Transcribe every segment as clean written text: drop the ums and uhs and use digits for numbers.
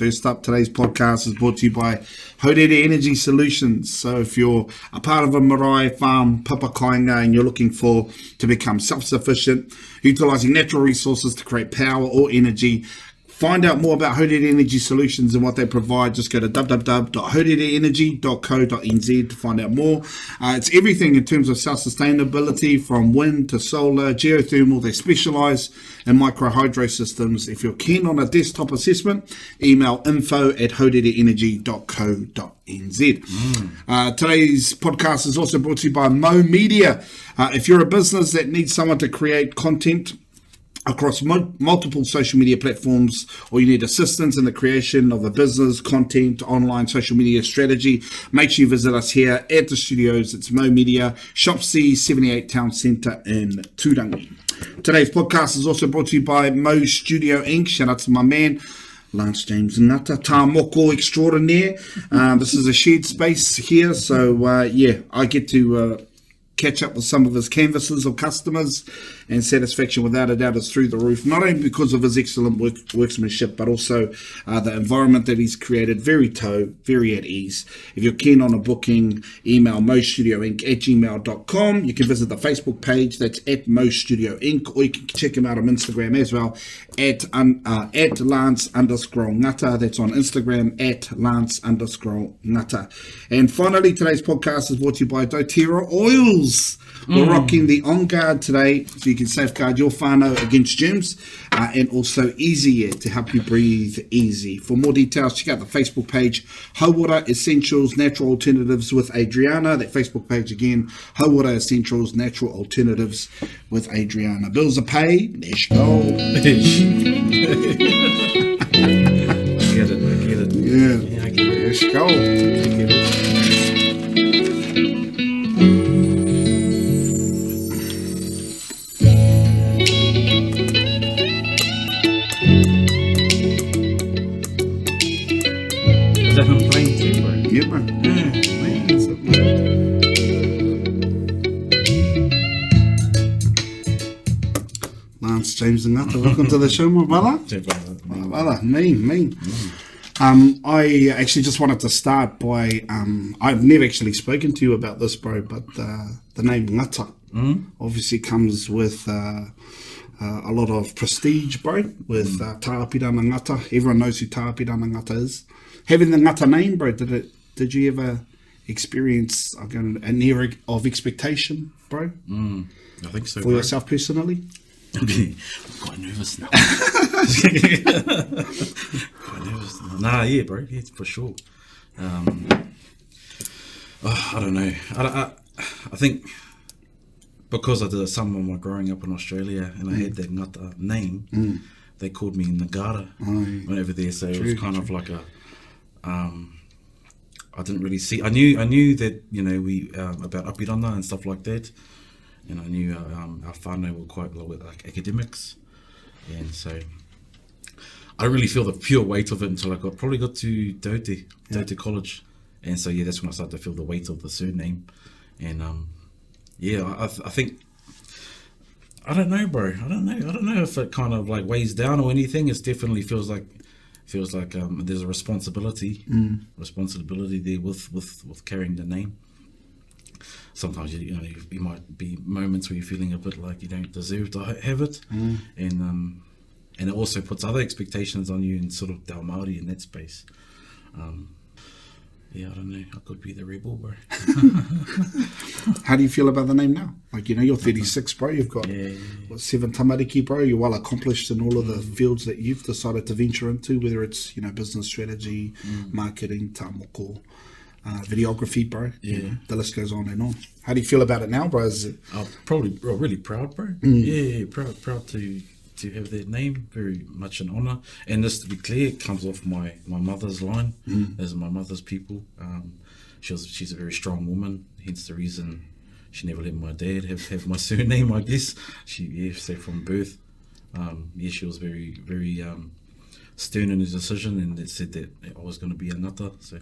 First up, today's podcast is brought to you by Haurere Energy Solutions. So if you're a part of a marae farm, papakainga, and you're looking to become self-sufficient, utilising natural resources to create power or energy, find out more about Haurere Energy Solutions and what they provide. Just go to www.haurereenergy.co.nz to find out more. It's everything in terms of self-sustainability, from wind to solar, geothermal. They specialise in micro-hydro systems. If you're keen on a desktop assessment, email info@haurereenergy.co.nz. Today's podcast is also brought to you by Mo Media. If you're a business that needs someone to create content across multiple social media platforms, or you need assistance in the creation of a business, content, online social media strategy, make sure you visit us here at the studios. It's Mo Media, Shop C, 78 Town Centre in Turangi. Today's podcast is also brought to you by Mo Studio Inc. Shout out to my man, Lance James Ngata, tā moko extraordinaire. This is a shared space here, so I get to catch up with some of his canvassers or customers, and satisfaction without a doubt is through the roof, not only because of his excellent workmanship, but also the environment that he's created. Very very at ease. If you're keen on a booking, email mostudioinc@gmail.com. You can visit the Facebook page, that's at Studio Inc., or you can check him out on Instagram as well, at Lance_Ngata. That's on Instagram, at Lance_Ngata. And finally, today's podcast is brought to you by doTERRA Oils. We're rocking the On Guard today, so you can safeguard your whānau against germs, and also Easy Air to help you breathe easy. For more details, check out the Facebook page, Hauora Essentials Natural Alternatives with Adriana. That Facebook page again, Hauora Essentials Natural Alternatives with Adriana. Bills are paid. Let's go. I get it. Yeah, I get it. Let's go. Is that him playing too, bro? Yeah, man. What's up, man? Lance James Ngata, welcome to the show, my brother. My brother, mean. I actually just wanted to start by, I've never actually spoken to you about this, bro, but the name Ngata obviously comes with a lot of prestige, bro, with Tāpirana Ngata. Everyone knows who Tāpirana Ngata is. Having the Ngata name, bro, did you ever experience an era of expectation, bro? I think so, for yourself personally? I'm quite nervous now. Nah, yeah, bro. Yeah, for sure. I don't know. I think because I did some of my growing up in Australia and I had that Ngata name, they called me Ngata whenever there. So it was kind of like a... I didn't really see... I knew that, we about apirana and stuff like that. And I knew our whānau were quite a lot with like academics, and so I didn't really feel the pure weight of it until I probably got to Te College, and so that's when I started to feel the weight of the surname, and I think I don't know, bro. I don't know if it kind of like weighs down or anything. It definitely feels like there's a responsibility there with carrying the name. Sometimes you might be moments where you're feeling a bit like you don't deserve to have it, and it also puts other expectations on you in sort of Dal Māori in that space. I don't know. I could be the rebel, bro. How do you feel about the name now? Like, you're 36, bro. You've got 7 tamariki, bro. You're well accomplished in all of the fields that you've decided to venture into, whether it's business strategy, marketing, tamoko, videography, bro. The list goes on and on. How do you feel about it now, bro? Is it... Probably really proud, bro. Yeah, proud to have that name. Very much an honour. And just to be clear, it comes off my mother's line. Those are my mother's people. She's a very strong woman, hence the reason she never let my dad have my surname, I guess. She from birth. She was very, very stern in his decision, and it said that I was going to be a Ngata. So,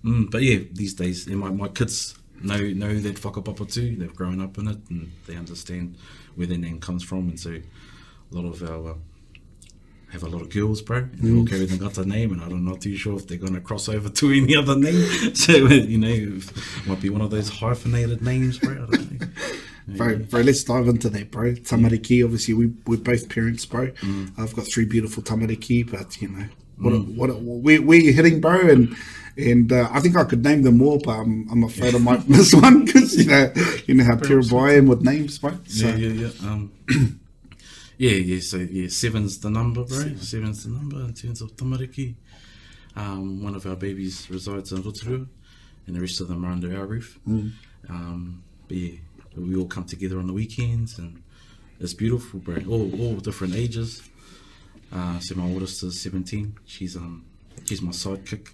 but yeah, these days, my kids know that whakapapa too. They've grown up in it, and they understand where their name comes from, and so a lot of our have a lot of girls, bro, and they all carry the Ngata name, and I'm not too sure if they're going to cross over to any other name. So, you know, it might be one of those hyphenated names, bro. I don't know. Bro, let's dive into that, bro. Tamariki, obviously, we're both parents, bro. I've got 3 beautiful tamariki, but, you know, where you hitting, bro? And I think I could name them all, but I'm afraid I might miss one because, you know how terrible I am with names, bro. So. So 7's the number, bro. 7's the number in terms of tamariki. One of our babies resides in Rotorua, and the rest of them are under our roof. But yeah, we all come together on the weekends, and it's beautiful, bro. All different ages. So my oldest is 17. She's my sidekick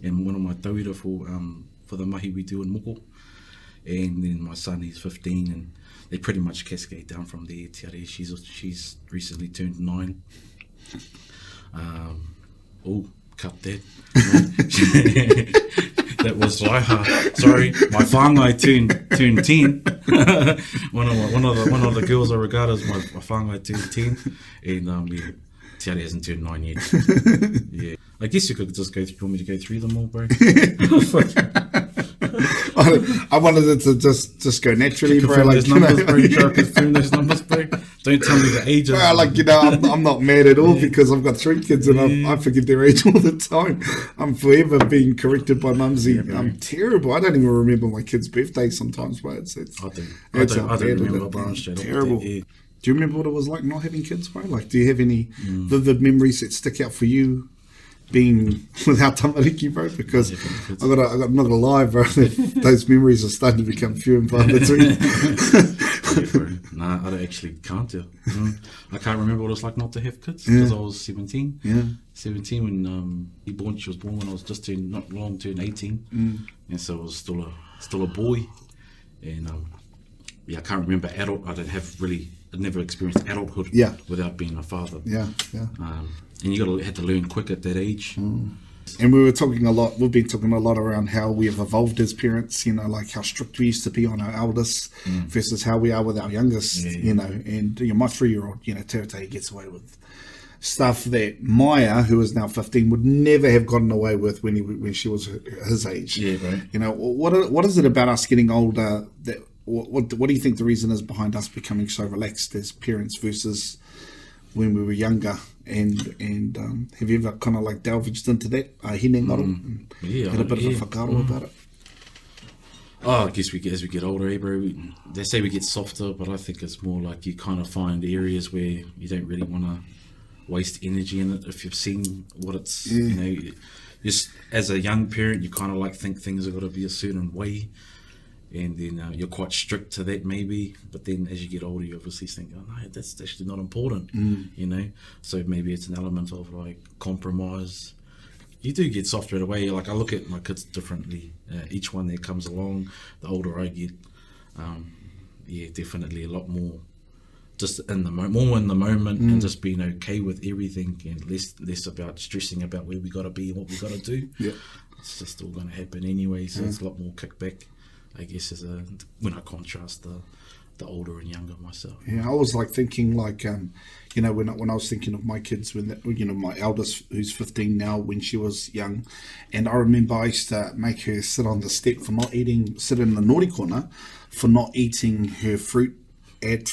and one of my tauira for the mahi we do in Moko. And then my son, he's 15, and they pretty much cascade down from there. Tiare, she's recently turned 9. Cut that. That was Raiha. Sorry, my whāngai turned 10. one of the girls I regard as my whāngai turned 10, and Tiare hasn't turned 9 yet. Yeah, I guess you could just go. You want me to go through them all, bro? I wanted it to just go naturally, bro. Like, those numbers, bro. You try to confirm those numbers, bro. Don't tell me the ages. Bro, like, you know, I'm not mad at all because I've got 3 kids and I forget their age all the time. I'm forever being corrected by mumsy. I'm terrible. I don't even remember my kid's birthday sometimes, bro. I don't remember, bro. Terrible. Do you remember what it was like not having kids, bro? Like, do you have any vivid memories that stick out for you being without tamariki, bro? Because I'm not gonna lie, bro. Those memories are starting to become few and far between. Nah, I actually can't tell. I can't remember what it's like not to have kids because I was 17. Yeah, 17 when she was born when I was just not long turned 18, and so I was still a boy. And I can't remember adult. I'd never experienced adulthood without being a father. And you had to learn quick at that age. And we've been talking a lot around how we have evolved as parents, you know, like how strict we used to be on our eldest versus how we are with our youngest, you know. And my 3-year-old, you know, Teretai gets away with stuff that Maya, who is now 15, would never have gotten away with when she was his age. Yeah, right. You know, what is it about us getting older that what do you think the reason is behind us becoming so relaxed as parents versus when we were younger? And have you ever kind of like delved into that hine ngaro? Had a bit of a whakaro about it? I guess as we get older, bro, they say we get softer, but I think it's more like you kind of find areas where you don't really want to waste energy in it if you've seen what it's, you know, just as a young parent, you kind of like think things have got to be a certain way. And then you're quite strict to that maybe, but then as you get older you obviously think, oh no, that's actually not important, you know. So maybe it's an element of like compromise. You do get softer in a way. Like I look at my kids differently. Each one that comes along, the older I get, definitely a lot more just in the moment and just being okay with everything and less about stressing about where we got to be and what we got to do. It's just all going to happen anyway, so it's a lot more kickback, I guess, when I contrast the older and younger myself. Yeah, I was like thinking like, you know, when I was thinking of my kids, my eldest, who's 15 now, when she was young, and I remember I used to make her sit on the step sit in the naughty corner for not eating her fruit at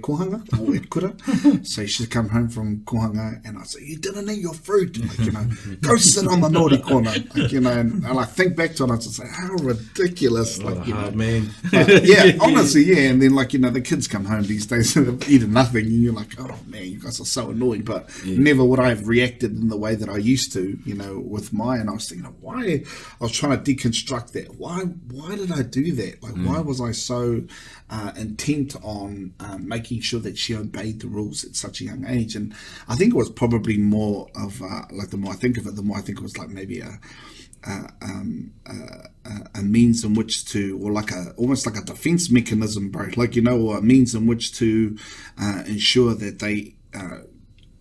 kohanga or at kura. So she'd come home from kohanga and I'd say, you didn't eat your fruit, like, you know, go sit on the naughty corner, like, you know, and I think back to it and I'd just say, how ridiculous, like, you know, man. Honestly, and then, like, you know, the kids come home these days and they've eaten nothing and you're like, oh man, you guys are so annoying. But never would I have reacted in the way that I used to, you know, with Maya. And I was thinking, why? I was trying to deconstruct that. Why did I do that? Like, why was I so intent on making sure that she obeyed the rules at such a young age? And I think it was probably more of like, the more I think of it, the more I think it was like maybe a means in which to, or like almost like a defense mechanism, bro, like, you know, or a means in which to ensure that they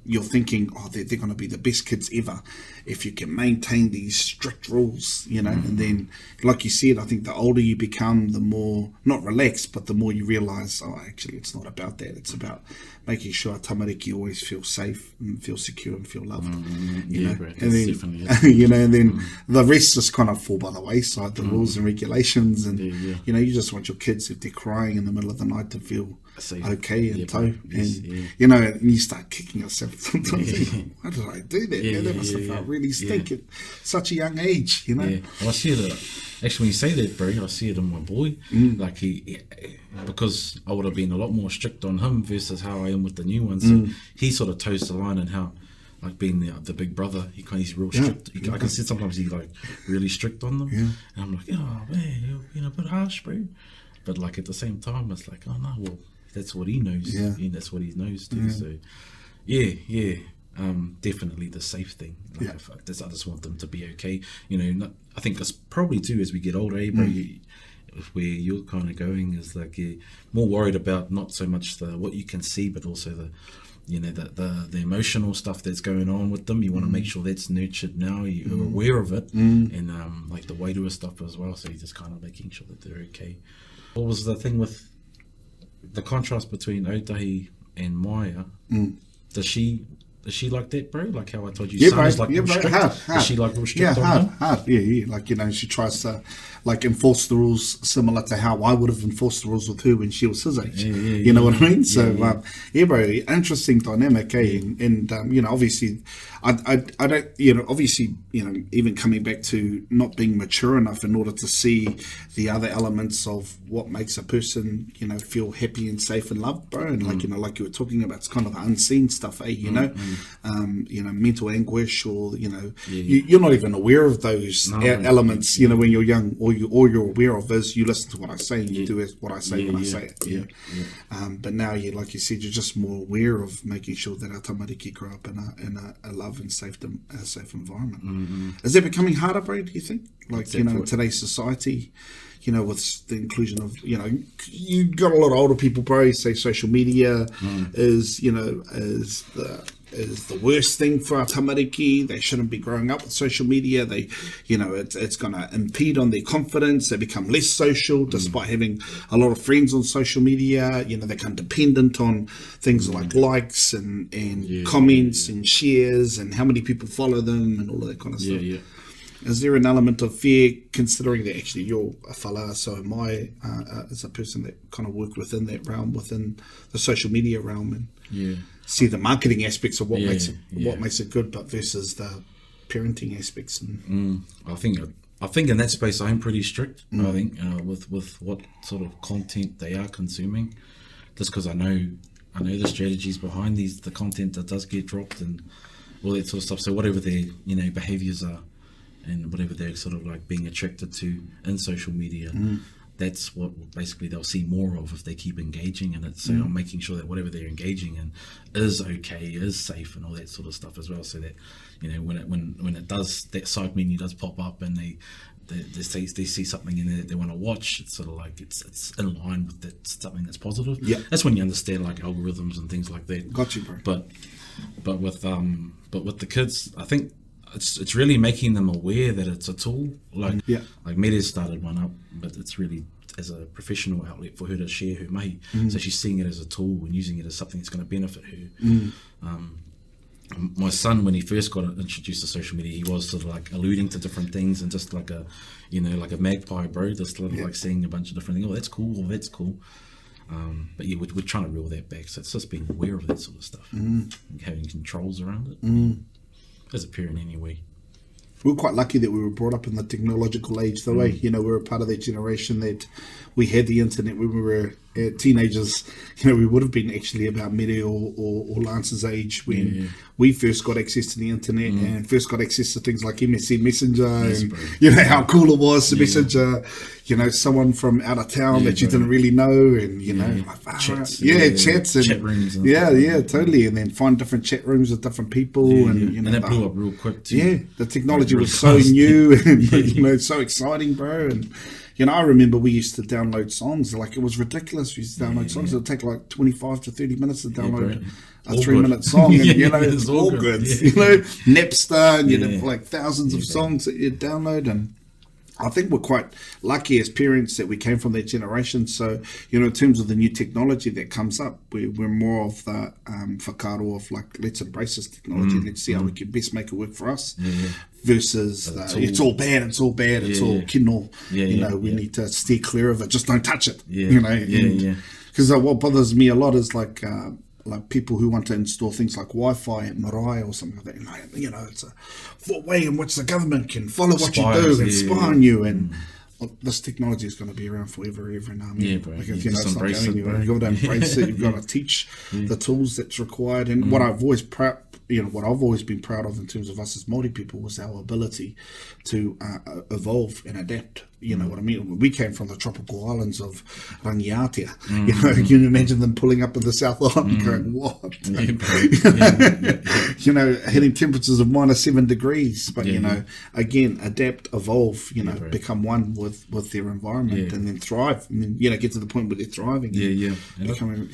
you're thinking, oh, they're going to be the best kids ever if you can maintain these strict rules, you know. And then, like you said, I think the older you become, the more, not relaxed, but the more you realise, oh, actually, it's not about that. It's about making sure a tamariki always feels safe and feel secure and feel loved. You know? Bro, And then, definitely you know, and then the rest just kind of fall by the wayside, the rules and regulations. And, you know, you just want your kids, if they're crying in the middle of the night, to feel Safe. okay and Bro. toe. Yes, And, you know, and you start kicking yourself sometimes. Thinking, why did I do that? Man, that must have felt really stink at such a young age, you know? Yeah, well, I see it. Actually, when you say that, bro, I see it in my boy. Like because I would have been a lot more strict on him versus how I am with the new one. So he sort of toes the line, and how, like, being the big brother, he's real strict. I can see sometimes he's like really strict on them, and I'm like, oh man, you're being a bit harsh, bro. But like at the same time, it's like, oh no, well, that's what he knows. Yeah. That's what he knows too. So yeah. Definitely the safe thing. Like, I just want them to be okay. You know, I think it's probably too, as we get older, bro, where you're kind of going is like you're more worried about not so much what you can see, but also the emotional stuff that's going on with them. You want to make sure that's nurtured now. You're aware of it, and like the wairua stuff as well. So you're just kind of making sure that they're okay. What was the thing with the contrast between Otahi and Maya? Does she like that, bro? Like how I told you, son is like real strict. Hard. Is she like real strict on him? Hard. Yeah. Like, you know, she tries to like enforce the rules similar to how I would have enforced the rules with her when she was his age. You know what I mean? So, bro, interesting dynamic, eh? And you know, obviously, I don't, you know, obviously, you know, even coming back to not being mature enough in order to see the other elements of what makes a person, you know, feel happy and safe and loved, bro. And like, you know, like you were talking about, it's kind of the unseen stuff, eh? You know, mental anguish, or, you know, you're not even aware of those elements, you know, when you're young, or you're aware of is you listen to what I say and you do what I say when I say it. But now, like you said, you're just more aware of making sure that our tamariki grow up in a love and safe environment. Is that becoming harder, bro, do you think? Like, you know, in today's society, you know, with the inclusion of, you know, you got a lot of older people, bro, say social media is, you know, is the worst thing for our tamariki. They shouldn't be growing up with social media. They, you know, it's going to impede on their confidence. They become less social despite having a lot of friends on social media. You know, they become dependent on things like likes and comments and shares and how many people follow them and all of that kind of stuff. Is there an element of fear, considering that actually you're a fella, so am I, as a person that kind of worked within that realm, within the social media realm, and see the marketing aspects of what makes it good, but versus the parenting aspects? And I think in that space I'm pretty strict. I think with what sort of content they are consuming, just because I know the strategies behind the content that does get dropped and all that sort of stuff. So whatever their, you know, behaviors are, and whatever they're sort of like being attracted to in social media, that's what basically they'll see more of if they keep engaging in it. So I'm making sure that whatever they're engaging in is okay, is safe, and all that sort of stuff as well. So that, you know, when it does, that side menu does pop up and they see something in there that they want to watch, it's sort of like it's in line with that, something that's positive. That's when you understand like algorithms and things like that. Got you, bro. But with the kids, I think it's really making them aware that it's a tool. Like Mede's started one up, but it's really as a professional outlet for her to share her mahi. So she's seeing it as a tool and using it as something that's going to benefit her. My son, when he first got introduced to social media, he was sort of like alluding to different things and just like a, you know, like a magpie, bro, just sort of like seeing a bunch of different things. Oh, that's cool. Oh, that's cool. But yeah, we're trying to reel that back. So it's just being aware of that sort of stuff, and having controls around it. As a parent, anyway. We're quite lucky that we were brought up in the technological age, though. You know, we're a part of that generation that we had the internet when we were teenagers. You know, we would have been actually about Mede or Lance's age when we first got access to the internet and first got access to things like MSN Messenger and, you know, how cool it was to message, you know, someone from out of town that you didn't really know, and, you know, like, chats. Chats and chat rooms. And totally. And then find different chat rooms with different people. And, you know, and that blew up real quick too. The technology was so new and, you know, so exciting, bro. And, You know, I remember we used to download songs. Like, it was ridiculous. We used to download songs. It would take like 25 to 30 minutes to download a 3-minute song. And, you know, it's all good. Yeah. You know, Napster, and you'd have like thousands of songs that you'd download. And I think we're quite lucky as parents that we came from that generation. So, you know, in terms of the new technology that comes up, we're more of the whakaaro of like, let's embrace this technology. Let's see how we can best make it work for us. Versus it's all bad, it's all kino. You know, we need to steer clear of it. Just don't touch it. You know, because what bothers me a lot is like people who want to install things like Wi-Fi at marae or something like that. You know, it's a way in which the government can follow what you do and spy on you. And this technology is going to be around forever, ever now. Because, you know, it's not going anywhere. You've got to embrace it. You've got to teach the tools that's required. And what I've always been proud of in terms of us as Māori people was our ability to evolve and adapt. You know what I mean? We came from the tropical islands of Rangiatea. You know, you can imagine them pulling up in the South Island going, what? You know, hitting temperatures of -7 degrees. But, you know, again, adapt, evolve, you know, become one with their environment and then thrive. And then, you know, get to the point where they're thriving. Becoming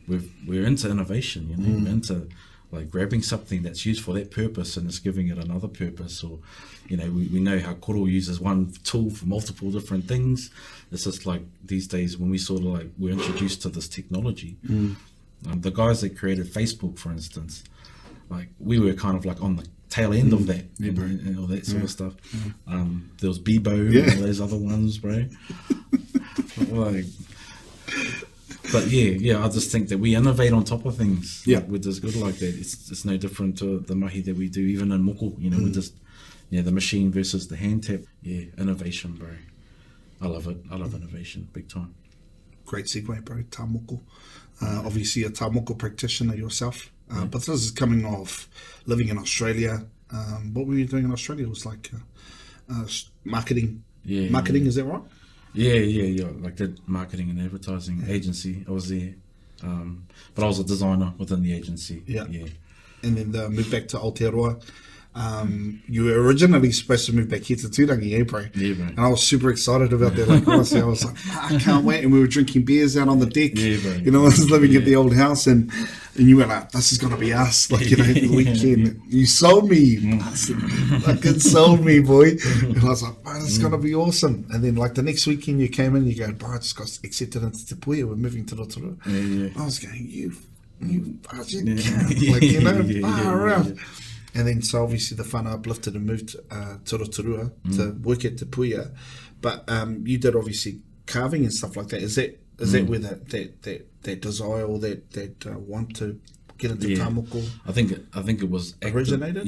we're into innovation, you know, we're into like grabbing something that's used for that purpose and it's giving it another purpose. Or, you know, we know how koro uses one tool for multiple different things. It's just like these days when we sort of like we're introduced to this technology. The guys that created Facebook, for instance, like we were kind of like on the tail end of that, and all that sort of stuff. There was Bebo and all those other ones, bro. Like, but I just think that we innovate on top of things. Like, we're just good like that. It's no different to the mahi that we do, even in moko. You know, we're just the machine versus the hand tap. Innovation, bro. I love it. I love innovation, big time. Great segue, bro. Tā moko. Obviously a tā moko practitioner yourself. But this is coming off living in Australia. What were you doing in Australia? It was like marketing. Marketing, is that right? Yeah. Like the marketing and advertising agency. I was there. But I was a designer within the agency. And then moved back to Aotearoa. You were originally supposed to move back here to Turangi, bro? Yeah, bro. And I was super excited about that. Like, honestly, I was like, I can't wait. And we were drinking beers out on the deck. Yeah, bro. You know, I was living at the old house, and you were like, this is going to be us. Like, you know, the weekend. You sold me. Fucking sold me, boy. And I was like, bro, this is going to be awesome. And then, like, the next weekend you came in, you go, bro, I just got accepted into Te Puia. We're moving to Rotorua. I was going, you fucking can't. Like, you know, far out. And then, so obviously the whānau uplifted and moved to Rotorua to work at Te Puia. But you did obviously carving and stuff like that. Is that where that desire or that want to get into tāmoko? I think it was originated.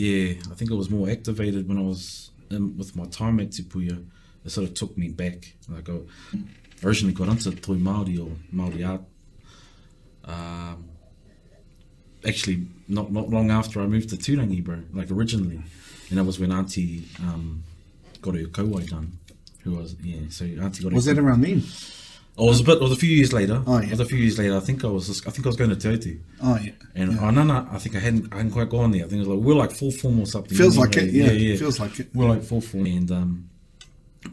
I think it was more activated when I was with my time at Te Puia. It sort of took me back. Like I originally got into toi Māori or Māori art. Actually, not long after I moved to Turangi, bro. Like originally, and that was when Auntie got her kauai done. Who was so Auntie got. Was that around then? It was a few years later. Oh yeah. It was a few years later. I think I was going to Te Aute. Oh yeah. And no, I think I hadn't quite gone there. I think it was like we're like full form or something. Feels like it. Yeah. Feels like it. We're like full form, and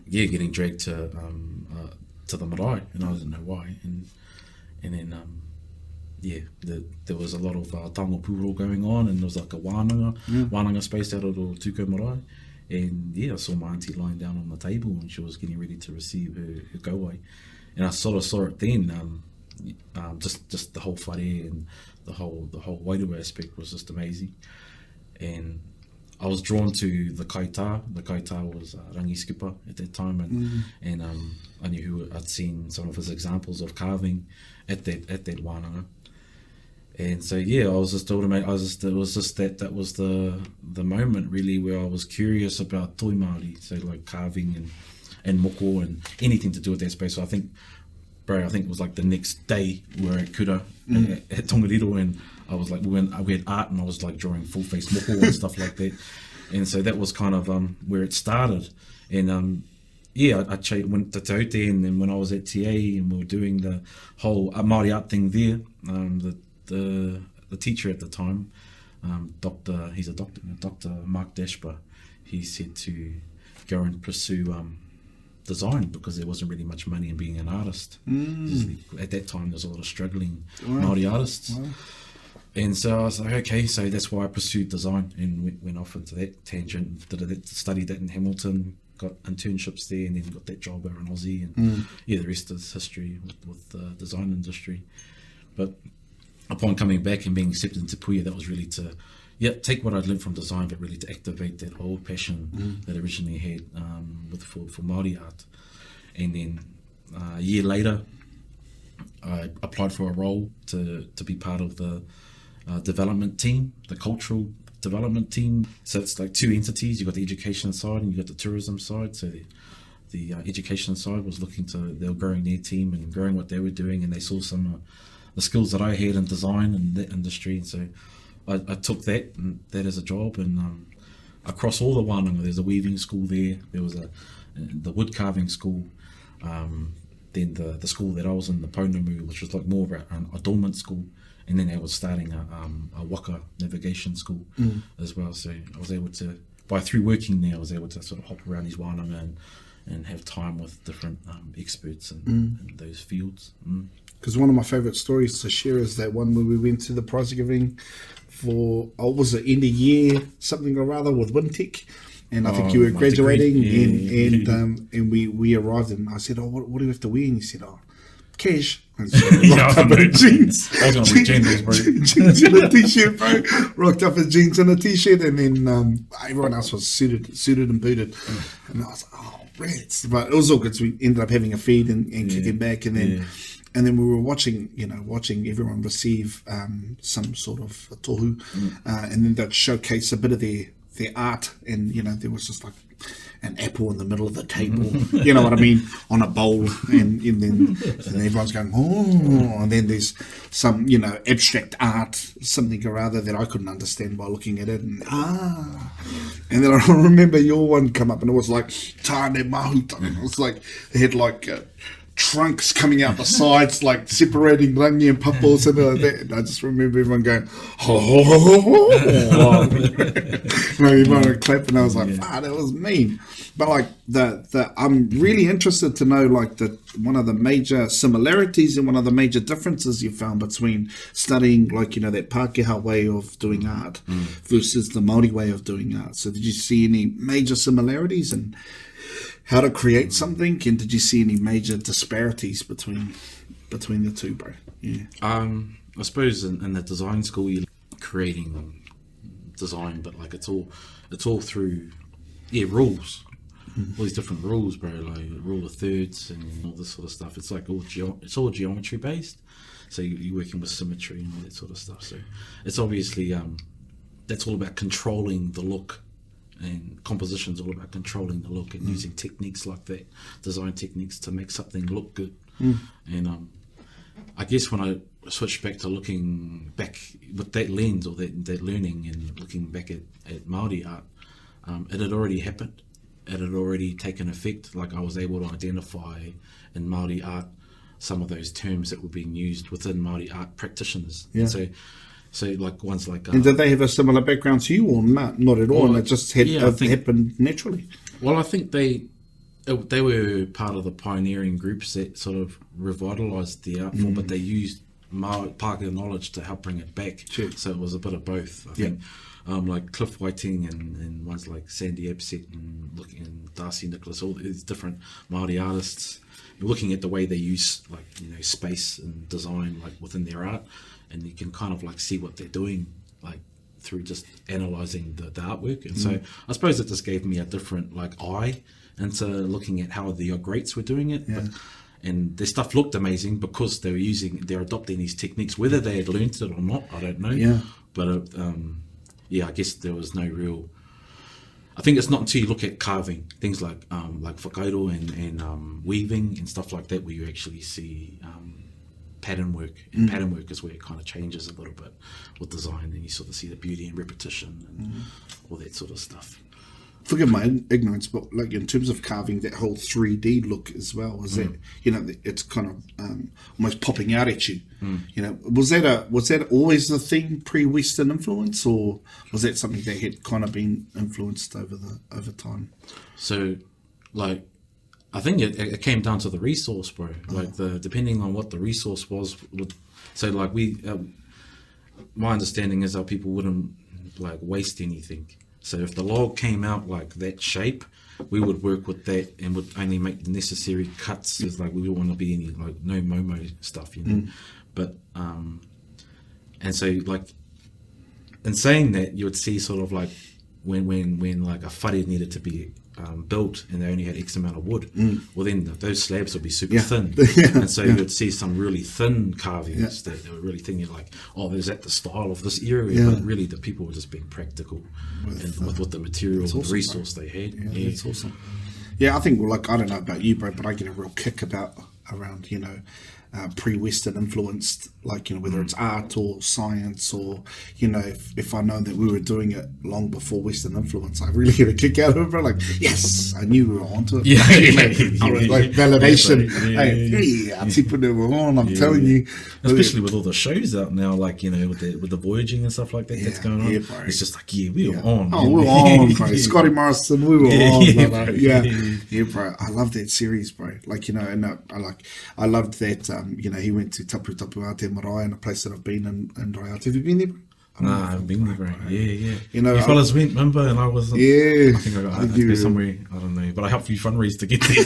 getting dragged to the marae, and I didn't know why, and then. There was a lot of tango pūro going on, and there was like a wānanga space out of the Tuko Marae. And I saw my auntie lying down on the table and she was getting ready to receive her kauai. And I sort of saw it then, just the whole whare and the whole wairua aspect was just amazing. And I was drawn to the kaitā. The kaitā was Rangi Skipper at that time, and I knew I'd seen some of his examples of carving at that wānanga. And so I was just automatic. It was just that was the moment really where I was curious about toi Māori, so like carving and moko and anything to do with that space. So I think it was like the next day we were at Kura at Tongariro, and I was like we had art and I was like drawing full face moko and stuff like that. And so that was kind of where it started. And I went to Te Aute, and then when I was at TA and we were doing the whole Māori art thing there, the teacher at the time, Dr. Mark Dashba, he said to go and pursue design because there wasn't really much money in being an artist. At that time, there was a lot of struggling Māori artists. Wow. And so I was like, okay, so that's why I pursued design and went off into that tangent. Studied that in Hamilton, got internships there, and then got that job over in Aussie. And the rest is history with the design industry. But upon coming back and being accepted into Puya, that was really to take what I'd learned from design, but really to activate that old passion that I originally had for Māori art. And then a year later, I applied for a role to be part of the development team, the cultural development team. So it's like two entities. You've got the education side and you've got the tourism side. So the education side was they were growing their team and growing what they were doing, and they saw some of the skills that I had in design and that industry. And so I took that as a job, and across all the Wānanga, there's a weaving school there. There was the wood carving school. Then the school that I was in, the Pounamu, which was like more of an adornment school. And then I was starting a waka navigation school as well. So I was able to, through working there, I was able to sort of hop around these Wānanga and have time with different experts in those fields. Because one of my favourite stories to share is that one where we went to the prize giving for, was it end of year, something or other, with Wintec. And I think you were graduating, and we arrived, and I said, what do you have to wear? And he said, cash. And so rocked up in jeans. I was going to wear jeans, bro. Jeans and a t-shirt, bro. Rocked up in jeans and a t-shirt, and then everyone else was suited and booted. And I was like, rats. But it was all good. So we ended up having a feed and kicking back, and then we were watching everyone receive some sort of tohu, and then they'd showcase a bit of their art, and there was just like an apple in the middle of the table, you know what I mean, on a bowl, and then everyone's going, oh, and then there's some abstract art, something or other that I couldn't understand by looking at it, and then I remember your one come up, and it was like Tāne Mahuta. It was like it had like trunks coming out the sides, like separating rangi and papo, something like that. And I just remember everyone going, everyone would clap, and I was like, that was mean. But like I'm really interested to know like one of the major similarities and one of the major differences you found between studying like that Pākehā way of doing art versus the Māori way of doing art. So did you see any major similarities and how to create something, and did you see any major disparities between the two, bro? I suppose in the design school you're creating design, but like it's all through rules, all these different rules, bro, like rule of thirds and all this sort of stuff. It's like it's all geometry based, so you're working with symmetry and all that sort of stuff. So it's obviously that's all about controlling the look. And composition's all about controlling the look and using techniques like that, design techniques, to make something look good. And I guess when I switched back to looking back with that lens, or that learning, and looking back at Māori art, it had already happened. It had already taken effect. Like I was able to identify in Māori art some of those terms that were being used within Māori art practitioners. Yeah. And so like ones like... and did they have a similar background to you, or not at all, and it just happened naturally? Well, I think they were part of the pioneering groups that sort of revitalised the art form, but they used Pākehā knowledge to help bring it back. Sure. So it was a bit of both, I think. Like Cliff Whiting and ones like Sandy Absett and Darcy Nicholas, all these different Māori artists, looking at the way they use space and design like within their art. And you can kind of like see what they're doing like through just analysing the artwork. And so I suppose it just gave me a different like eye into looking at how the greats were doing it. Yeah. And their stuff looked amazing because they're adopting these techniques. Whether they had learnt it or not, I don't know. Yeah. But I guess there was no real... I think it's not until you look at carving, things like whakairo and weaving and stuff like that, where you actually see... pattern work, and pattern work is where it kind of changes a little bit with design, and you sort of see the beauty and repetition and all that sort of stuff. Forgive my ignorance, but like in terms of carving, that whole 3D look as well, is that it's kind of almost popping out at you. Was that always the thing pre-Western influence, or was that something that had kind of been influenced over time? So, like I think it came down to the resource, bro. Like depending on what the resource was. So like my understanding is that people wouldn't like waste anything. So if the log came out like that shape, we would work with that and would only make the necessary cuts. It's like we don't want to be any like no momo stuff, you know. But and so like in saying that, you would see sort of like when like a whare needed to be built and they only had X amount of wood, well then those slabs would be super thin, and so you would see some really thin carvings that they were really thinking like, oh, is that the style of this area? But really the people were just being practical with the material and the resource they had. Yeah, that's awesome. Yeah, I think, well, like, I don't know about you, bro, but I get a real kick around, you know, pre-Western influenced, like, you know, whether it's art or science or, you know, if I know that we were doing it long before Western influence, I really get a kick out of it, bro. Like, yes, I knew we were onto it. Like validation. We were on, I'm telling you. Especially with all the shows out now, like, you know, with the voyaging and stuff like that that's going on. Bro. It's just like, we were on. Oh, we were on, bro. Scotty Morrison, we were on. Yeah, bro. I love that series, bro. Like, you know, and I loved that. You know, he went to Tapu Tapu Ate Marae, and a place that I've been in Raiate. Have you been there, bro? Nah, I've been there, bro. Yeah. You know, you fellas went, remember? And I wasn't. Yeah. I think I got to go somewhere. I don't know, but I helped you fundraise to get there.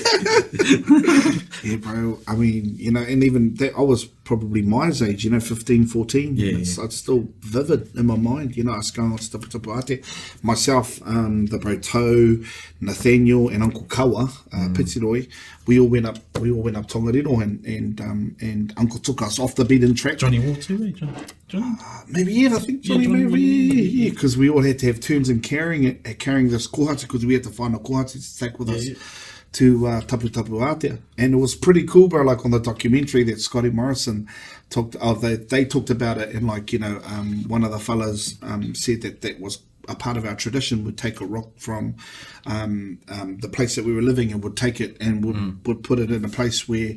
Yeah, bro. I mean, you know, and even that, I was probably my age, you know, 15, 14. It's still vivid in my mind. You know, I was going on to Tapu Tapu Ate. Myself, the bro Tau, Nathaniel, and Uncle Kawa, Pitiroi, we all went up Tongariro, and Uncle took us off the beaten track. Johnny Wall too, eh? Johnny? Maybe, I think Johnny, maybe, because we all had to have turns in carrying this kohatu, because we had to find a kohatu to take with us to Tapu Tapu Ate. And it was pretty cool, bro, like on the documentary that Scotty Morrison talked of, they talked about it, and like, you know, one of the fellas said that was a part of our tradition, would take a rock from the place that we were living and would take it and would put it in a place where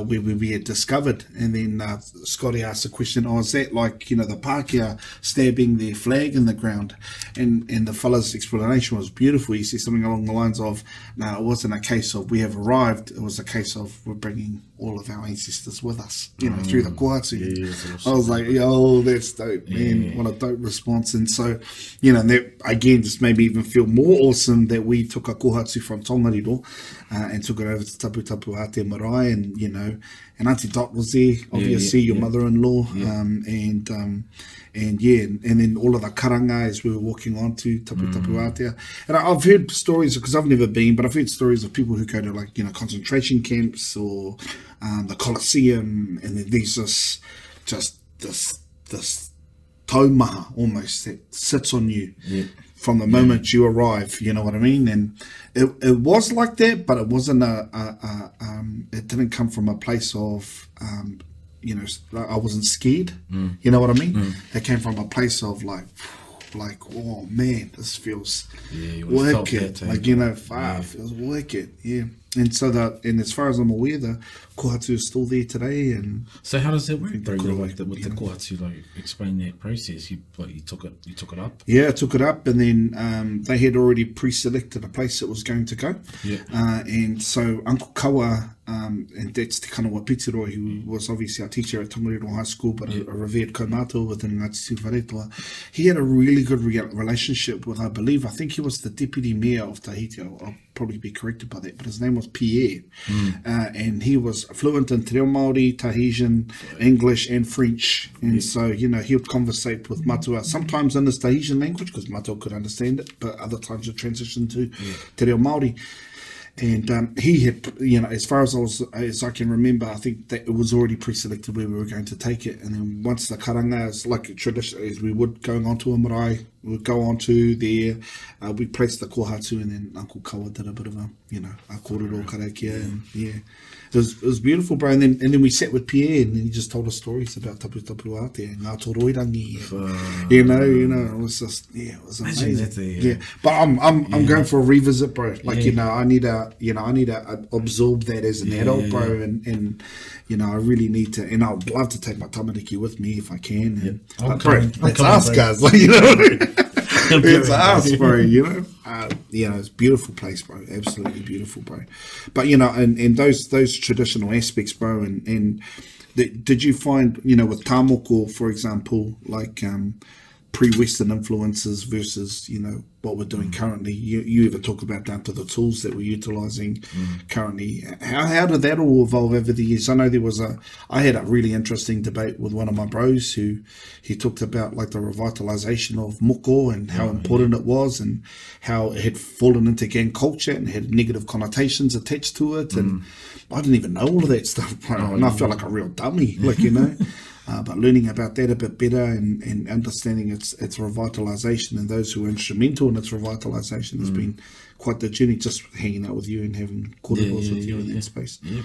we had discovered. And then Scotty asked the question, is that like, you know, the Pākehā stabbing their flag in the ground? And the fella's explanation was beautiful. He said something along the lines of, no, it wasn't a case of we have arrived, it was a case of we're bringing all of our ancestors with us, you know, through the kohatu. I was like, yo, that's dope, man. What a dope response. And so, you know, that again just made me even feel more awesome that we took a kohatu from Tongariro and took it over to Tapu Tapu Ate Marae, and, you know, and Auntie Dot was there, obviously, your mother-in-law, and then all of the karanga as we were walking on to Tapu Tapu Ate. And I've heard stories, because I've never been, but I've heard stories of people who go to, like, you know, concentration camps or the Colosseum, and then there's this taumaha almost that sits on you from the moment you arrive, you know what I mean? And it was like that, but it wasn't it didn't come from a place of you know, I wasn't scared, you know what I mean? It came from a place of like, oh man, this feels wicked, like, you know, it feels wicked, And so and as far as I'm aware, the kohatu is still there today. And so how does that work, bro? With the kohatu, like, explain that process. You took it up. Yeah, I took it up, and then they had already pre-selected a place it was going to go. And so Uncle Kawa, and that's Te Kanawa Pitiroi, who was obviously our teacher at Tongariro High School, but a revered kaumātua within Ngata Wharetoa. He had a really good relationship with, I think he was the deputy mayor of Tahiti. I'll probably be corrected by that, but his name was Pierre, and he was fluent in Te Reo Māori, Tahitian, English, and French. And so, you know, he would conversate with matua, sometimes in his Tahitian language, because matua could understand it, but other times it transitioned to Te Reo Māori. And he had, you know, as far as I can remember, I think that it was already pre-selected where we were going to take it. And then once the karanga, is like a tradition, as we would going on to a marae, we would go on to there, we placed the kohatu, and then Uncle Kawa did a bit of a, you know, a kōrero karakia, and it was beautiful, bro. And then we sat with Pierre, and he just told us stories about Tapu Tapu Ate and Ngā Toroirangi, you know, it was just, it was amazing. But I'm going for a revisit, bro. Like, you know, I need to absorb that as an adult, bro, and you know, I really need to, and I'd love to take my tamariki with me if I can. And, bro, let's ask guys, like, you know. It's us, bro. You know, it's a beautiful place, bro. Absolutely beautiful, bro. But and those traditional aspects, bro. And did you find, with tamoko, for example, like pre-Western influences versus what we're doing currently? You ever talk about down to the tools that we're utilizing currently? How did that all evolve over the years? I know I had a really interesting debate with one of my bros who he talked about like the revitalization of moko and how important it was, and how it had fallen into gang culture and had negative connotations attached to it, and I didn't even know all of that stuff, bro. And I felt like a real dummy, but learning about that a bit better, and understanding its revitalization and those who were instrumental in its revitalization has been quite the journey, just hanging out with you and having quarterballs with you in that space. Yeah,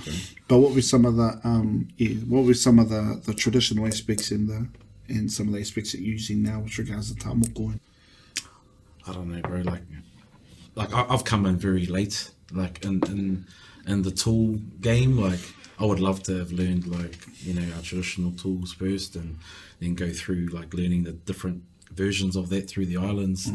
but what were some of the the traditional aspects and some of the aspects that you're using now with regards to tamoko? I don't know, bro. Like I've come in very late, like in the tool game. Like I would love to have learned our traditional tools first, and then go through like learning the different versions of that through the islands.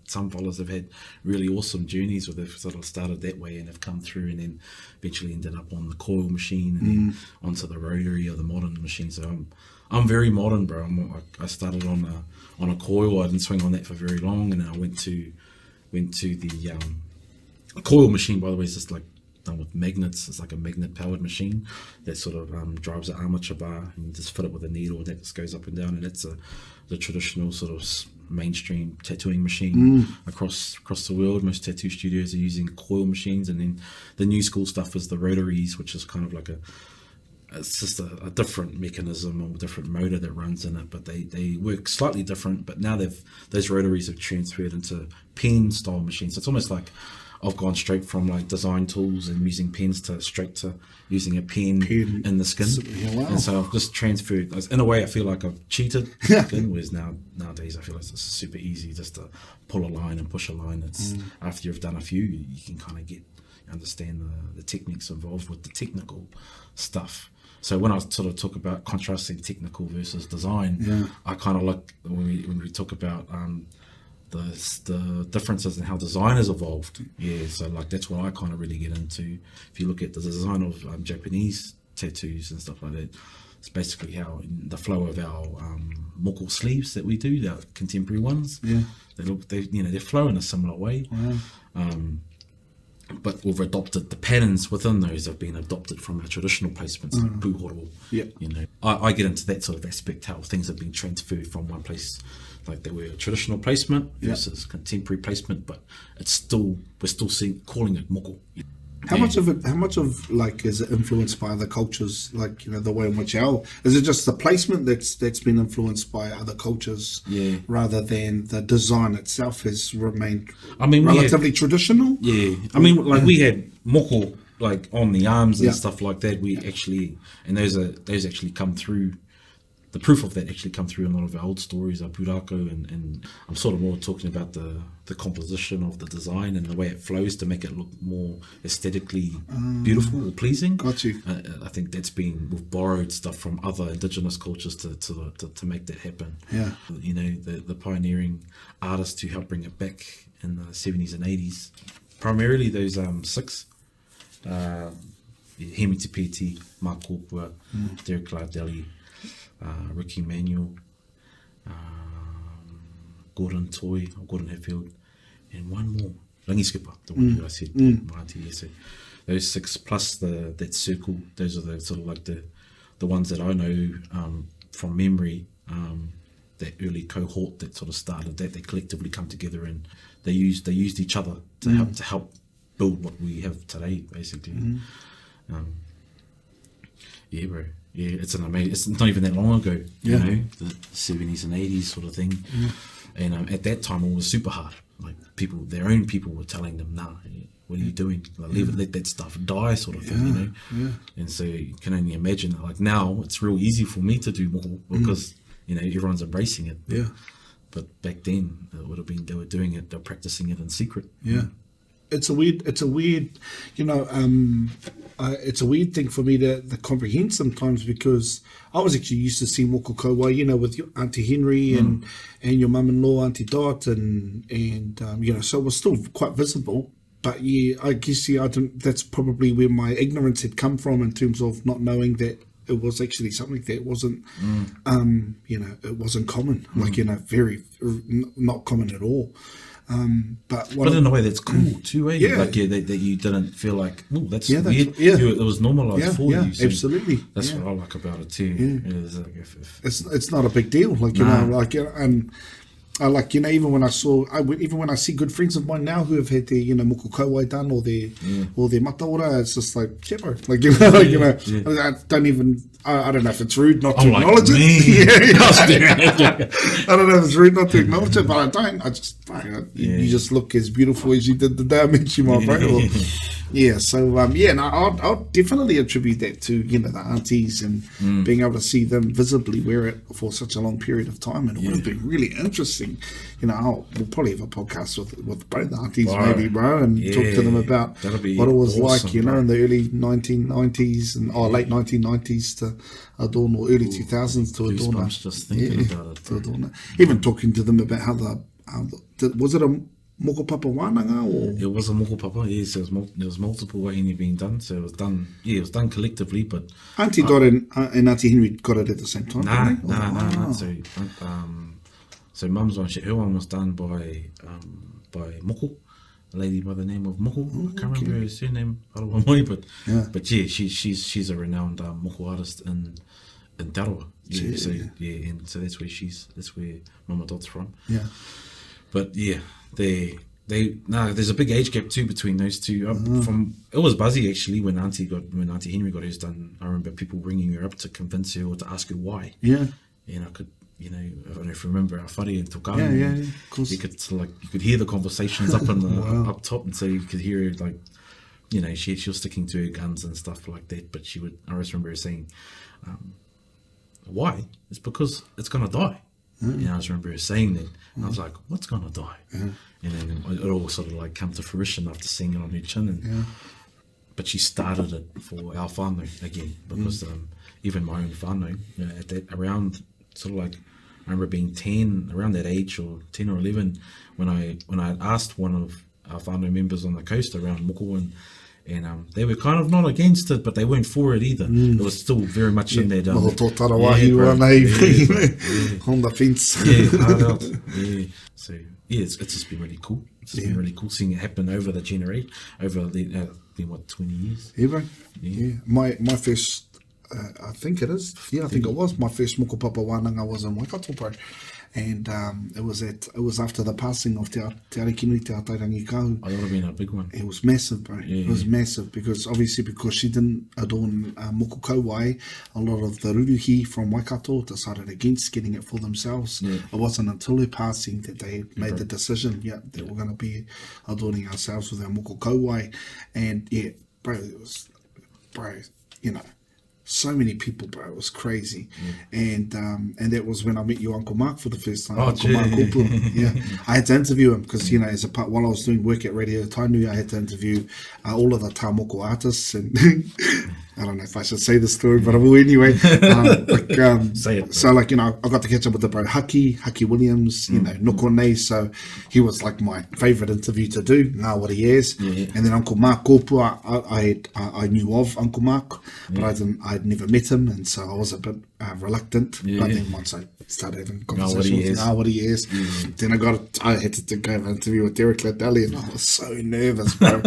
Some fellas have had really awesome journeys where they've sort of started that way and have come through, and then eventually ended up on the coil machine and then onto the rotary or the modern machine. So I'm very modern, bro. I started on a coil. I didn't swing on that for very long, and then I went to the coil machine. By the way, is just like done with magnets. It's like a magnet powered machine that sort of drives an armature bar, and you just fit it with a needle that just goes up and down, and that's the traditional sort of mainstream tattooing machine across the world. Most tattoo studios are using coil machines, and then the new school stuff is the rotaries, which is kind of like it's just a different mechanism or different motor that runs in it, but they work slightly different. But now those rotaries have transferred into pen style machines. So it's almost like I've gone straight from like design tools and using pens straight to using a pen in the skin. Yeah, wow. And so I've just transferred. In a way, I feel like I've cheated skin, whereas nowadays I feel like it's super easy just to pull a line and push a line. It's after you've done a few, you can kind of understand the techniques involved with the technical stuff. So when I sort of talk about contrasting technical versus design, I kind of look when we talk about the differences in how design has evolved. So like that's what I kind of really get into. If you look at the design of Japanese tattoos and stuff like that, it's basically how the flow of our moko sleeves that we do, the contemporary ones. They flow in a similar way. But we've adopted the patterns within those have been adopted from our traditional placements, like puhoro. I get into that sort of aspect, how things have been transferred from one place, like they were traditional placement versus contemporary placement, but we're still calling it moko. How much of like is it influenced by other cultures, like the way in which is it just the placement that's been influenced by other cultures, rather than the design itself has remained relatively traditional? I mean, like we had moko like on the arms and stuff like that. We actually, and those actually come through. The proof of that actually come through in a lot of our old stories, our purako, and I'm sort of more talking about the composition of the design and the way it flows to make it look more aesthetically beautiful or pleasing. Got you. I think we've borrowed stuff from other indigenous cultures to make that happen. The pioneering artists who helped bring it back in the 70s and 80s, primarily those six, Hemi Te Peti, Mark Kopua, Derek Lardeli, Ricky Manuel, Gordon Hatfield, and one more, Rangi Skipper, the one who I said, Māti. So those six plus that circle, those are the sort of like the ones that I know from memory, that early cohort that sort of started that. They collectively come together and they used each other to help build what we have today, basically. Bro. It's an amazing. It's not even that long ago, the 70s and 80s sort of thing. And at that time, it was super hard. Like their own people were telling them, "Nah, what are you doing? Like, leave it, let that stuff die," sort of thing, And so you can only imagine that. Like now, it's real easy for me to do more because everyone's embracing it. But back then, it would have been they were doing it, they're practicing it in secret. it's a weird, you know, it's a weird thing for me to comprehend sometimes, because I was actually used to seeing moko kaua, you know, with your Auntie Henry and your mum-in-law, Auntie Dot, and you know, so it was still quite visible. But yeah, I guess that's probably where my ignorance had come from, in terms of not knowing that it was actually something that wasn't, you know, it wasn't common, like, you know, very not common at all. But in a way that's cool too, eh? Yeah. Like, that you didn't feel like, oh, that's Yeah, weird. It was normalised for you. So absolutely. that's what I like about it too. Yeah. Is like if It's not a big deal, like, you know, like, and I like, you know, even when I see good friends of mine now who have had their, you know, moko kauai done, or their mataora, it's just like, yeah, bro, like, you know, like, you know, I don't even, I don't know if it's rude not to acknowledge it. I don't know if it's rude not to acknowledge it, but I just, you just look as beautiful as you did the day I met you, my bro. I'll definitely attribute that to, you know, the aunties and being able to see them visibly wear it for such a long period of time, and it would have been really interesting. You know, we'll probably have a podcast with both aunties, maybe, bro, and talk to them about what it was like, you know, in the early 1990s and late 1990s to adorn, or early 2000s to adorn it. Just thinking about it. To adorn it. Even talking to them about how was it a moko papa wānanga, or? It was a moko papa, yes. There was multiple wahine being done, so it was done. Yeah, it was done collectively, but Auntie Dot and Auntie Henry got it at the same time. Nah. So Mum's one, her one was done by Moko, a lady by the name of Moko. I can't remember her surname, but yeah, she's a renowned moko artist in Taroa. And so that's where Mama Dot's from. Yeah. But yeah, there's a big age gap too between those two. It was buzzy actually when Auntie Henry got hers done. I remember people ringing her up to convince her or to ask her why. Yeah. And I could, you know, I don't know if you remember our whare in Tokau. Yeah, of course. You could hear the conversations up up top, and so you could hear her, like, you know, she was sticking to her guns and stuff like that. But I always remember her saying, why? It's because it's gonna die. And I just remember her saying that, and I was like, what's gonna die? And then it all sort of like come to fruition after seeing it on her chin. But she started it for our whānau again, because even my own whānau, you know, at that, around sort of like, I remember being 10, around that age, or 10 or 11, when I asked one of our whānau members on the coast around moko, and they were kind of not against it, but they weren't for it either. It was still very much in their on the fence. Hard out. So it's just been really cool. It's just been really cool seeing it happen over the generation, over the been 20 years. Yeah, bro. Yeah. My first, I think it is. Yeah, I think it was my first moko papa wānanga was in Waikato, bro. And it was after the passing of Te Arekinui, Te Atairangi Kahu. Oh, that would have been a big one. It was massive, bro. It was massive, because she didn't adorn moko kauai, a lot of the ruruhi from Waikato decided against getting it for themselves. It wasn't until her passing that they made the decision, that we're going to be adorning ourselves with our moko kauai. And yeah, bro, it was, you know, so many people, bro. It was crazy. And that was when I met your Uncle Mark for the first time. Uncle Mark Kupu. Yeah. I had to interview him because, you know, as a part, while I was doing work at Radio Tainui, I had to interview all of the tā moko artists, and I don't know if I should say the story, but I will anyway. Say it. So, like, you know, I got to catch up with the bro Haki Williams, you know, Noko Nei, so he was like my favourite interview to do, ngā what he is. And then Uncle Mark Kopu, I knew of Uncle Mark, but I'd never met him, and so I was a bit reluctant. But then once I started having conversations with what he is, then I had to go have an interview with Derek Ladelli, and I was so nervous, bro.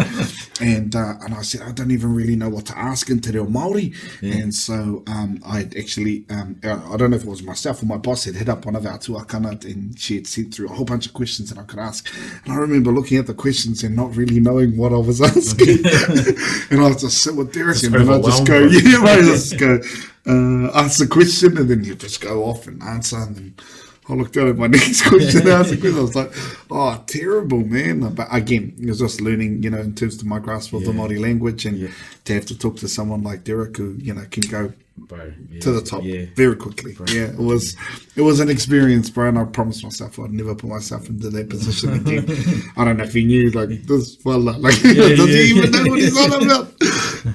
and I said, I don't even really know what to ask him to Māori. And so I'd actually, I don't know if it was myself or my boss, had hit up one of our tuakana, and she had sent through a whole bunch of questions that I could ask. And I remember looking at the questions and not really knowing what I was asking. And I was just sit with Derek, and then I just go, answer the question, and then you just go off and answer, and then I looked down at my next question. I was like, oh, terrible, man. But again, it was just learning, in terms of my grasp of the Māori language, and to have to talk to someone like Derek who, can go to the top very quickly. Bro. Yeah, it was an experience, bro, and I promised myself I'd never put myself into that position again. I don't know if he knew, like, this fella, like, does he even know what he's on about?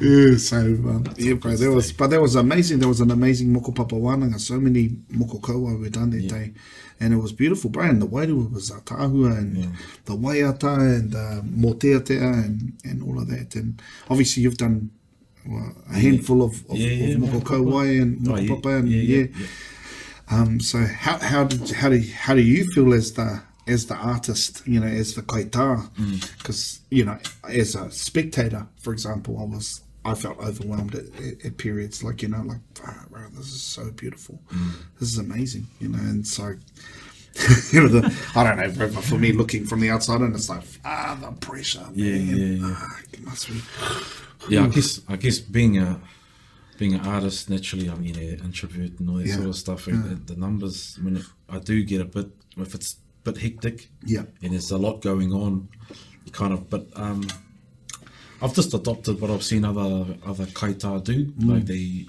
Yeah, so, bro, that was amazing. There was an amazing moko papa wānanga, so many moko kaua were done that day, and it was beautiful, bro, and the wairua was a tāhua, and the waiata, and mōteatea, and all of that, and obviously you've done a handful of moko kauai and moko papa, and so how do you feel as the artist, as the kaitā? Because as a spectator, for example, I felt overwhelmed at periods, like wow, this is so beautiful, this is amazing, and so I don't know, but for me, looking from the outside, and it's like the pressure, man. It must be. Yeah, I guess being an artist, naturally, I'm an introvert and all that sort of stuff. And the numbers, when I do get if it's a bit hectic, and there's a lot going on, you kind of. But I've just adopted what I've seen other kaitā do. Like they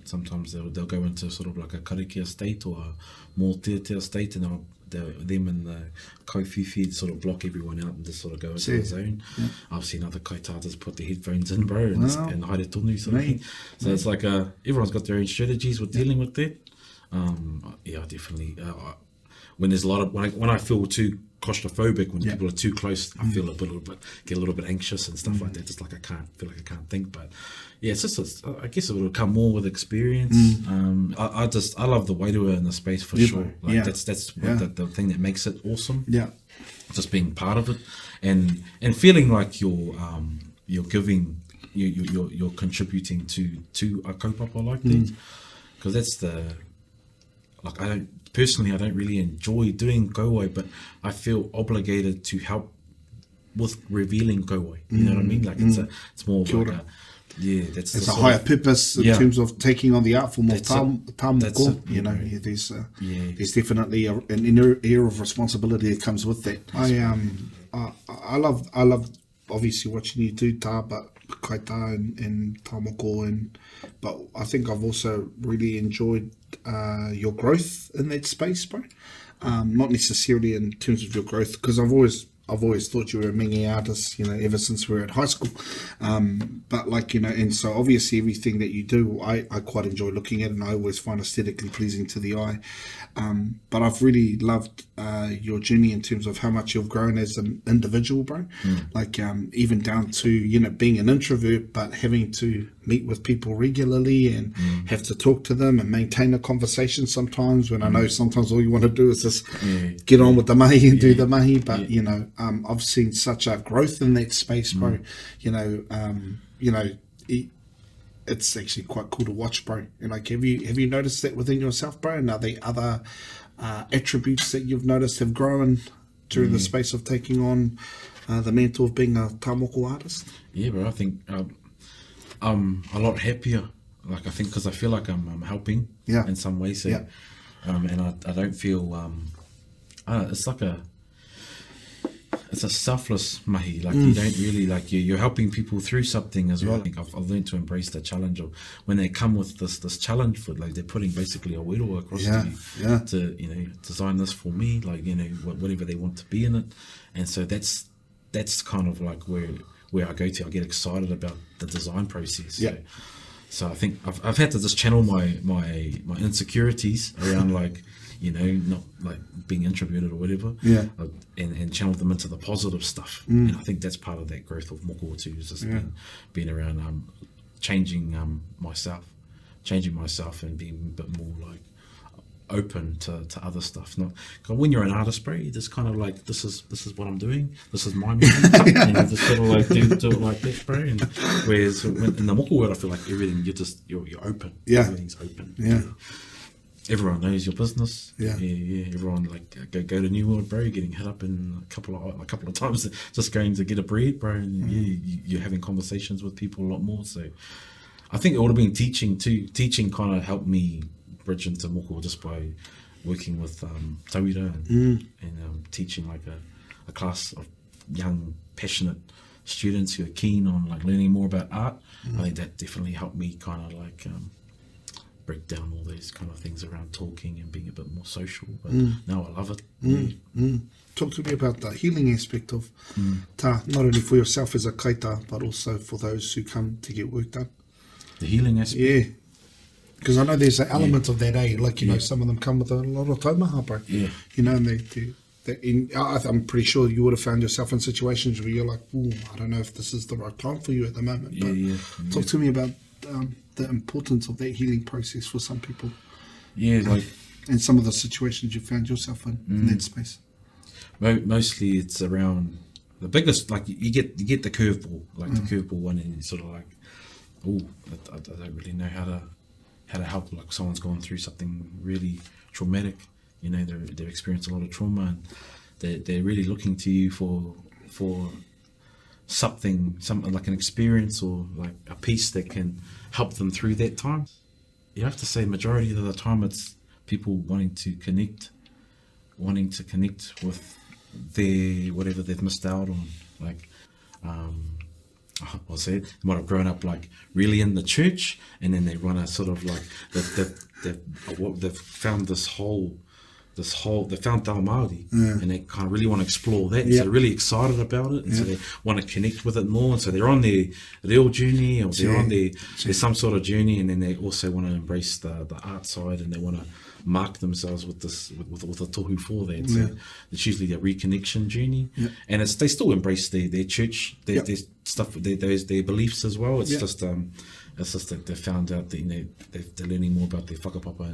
sometimes they'll go into sort of like a karakia state or a mōteatea state, and them and the kaiwhiwhi sort of block everyone out and just sort of go into the zone. I've seen other kaitā just put the headphones in, bro, and haere tonu sort of thing. So it's like everyone's got their own strategies with dealing with that. Definitely. When there's a lot of when I feel too claustrophobic, when people are too close, I feel get a little bit anxious and stuff like that. Just like I can't think. But it's just I guess it will come more with experience. I love the wairua in the space for sure. Like that's the thing that makes it awesome. Yeah, just being part of it and feeling like you're giving you're contributing to a kaupapa like that, because that's I don't really enjoy doing kauai, but I feel obligated to help with revealing kauai. You know what I mean? Like it's more like it's a higher purpose in terms of taking on the art form of tamoko. There's definitely an inner air of responsibility that comes with that. I love obviously watching you do kaitā and tamoko, but I think I've also really enjoyed your growth in that space, bro. Not necessarily in terms of your growth, because I've always thought you were a mingi artist, ever since we were at high school. But and so obviously everything that you do, I quite enjoy looking at, and I always find aesthetically pleasing to the eye. But I've really loved your journey in terms of how much you've grown as an individual, bro. Even down to, being an introvert, but having to meet with people regularly and have to talk to them and maintain a conversation sometimes, when I know sometimes all you want to do is just get on with the mahi and do the mahi. But, I've seen such a growth in that space, bro. It's actually quite cool to watch, bro. And have you noticed that within yourself, bro? And are there other attributes that you've noticed have grown during the space of taking on the mantle of being a tamoko artist? Yeah, bro. I think I'm a lot happier. I think because I feel like I'm helping in some way. So, and I don't feel it's a selfless mahi. You don't really you're helping people through something as well. I think I've learned to embrace the challenge of when they come with this challenge for they're putting basically a wero across to you to design this for me, whatever they want to be in it. And so that's kind of where I go to. I get excited about the design process. So I think I've had to just channel my insecurities around not being introverted or whatever, and channel them into the positive stuff. And I think that's part of that growth of moko too, is just being around changing myself and being a bit more open to other stuff. Not cause when you're an artist, bro, you just kind of this is what I'm doing, this is my music, and you just sort of do it like that, bro. And whereas in the moko world, I feel like everything you're open, everything's open. Everyone knows your business. Everyone go to New World, bro. You're getting hit up in a couple of times, just going to get a bread, bro. And you're having conversations with people a lot more. So I think it would have been teaching too. Teaching kind of helped me bridge into moko just by working with tauira and teaching like a class of young, passionate students who are keen on like learning more about art. I think that definitely helped me kind of like break down all these kind of things around talking and being a bit more social. But now I love it. Talk to me about the healing aspect of ta, not only for yourself as a kaita, but also for those who come to get work done. The healing aspect. Yeah. Because I know there's an element of that, like, you know, some of them come with a lot of taumaha, bro. Yeah. You know, and I'm pretty sure you would have found yourself in situations where you're like, ooh, I don't know if this is the right time for you at the moment. But talk to me about the importance of that healing process for some people. Yeah, like... And some of the situations you found yourself in that space. Mostly it's around the biggest, like you get the curveball, like the curveball one, and it's sort of like, oh, I don't really know how to help, like someone's gone through something really traumatic, you know, they've experienced a lot of trauma, and they're really looking to you for something like an experience or like a piece that can help them through that time. You have to say majority of the time it's people wanting to connect with their whatever they've missed out on. Like I'll say it, they might have grown up like really in the church, and then they want to sort of like they've found they found Te Ao Māori, and they kind of really want to explore that. So they're really excited about it, and so they want to connect with it more. And so they're on their real journey, or they're on there's some sort of journey, and then they also want to embrace the art side, and they want to mark themselves with this with a tohu for that. So it's usually a reconnection journey, and they still embrace their church, their stuff, their beliefs as well. It's just that they found out that, you know, they're learning more about their whakapapa,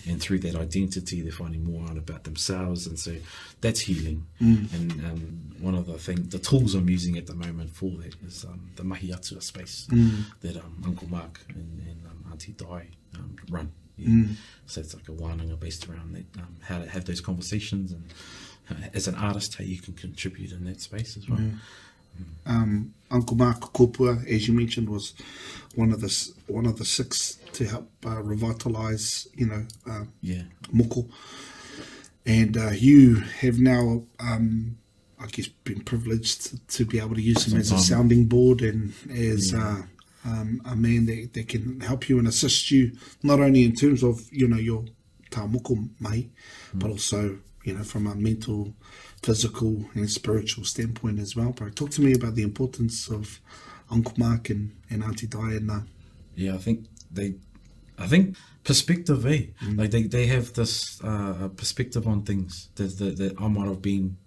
and through that identity they're finding more out about themselves, and so that's healing. And one of the tools I'm using at the moment for that is the Mahi Atua space that Uncle Mark and Auntie Dai run. So it's like a wānanga based around that, how to have those conversations, and as an artist how you can contribute in that space as well. Uncle Mark Kopua, as you mentioned, was one of the 6 to help revitalise, you know, moko. And you have now, I guess, been privileged to be able to use him as a sounding board, and as a man that can help you and assist you, not only in terms of, you know, your tā moko mai, but also, you know, from a mental, physical and spiritual standpoint as well. Bro, talk to me about the importance of Uncle Mark and Auntie Dai and that. Yeah, I think perspective, like they have this perspective on things that I might have been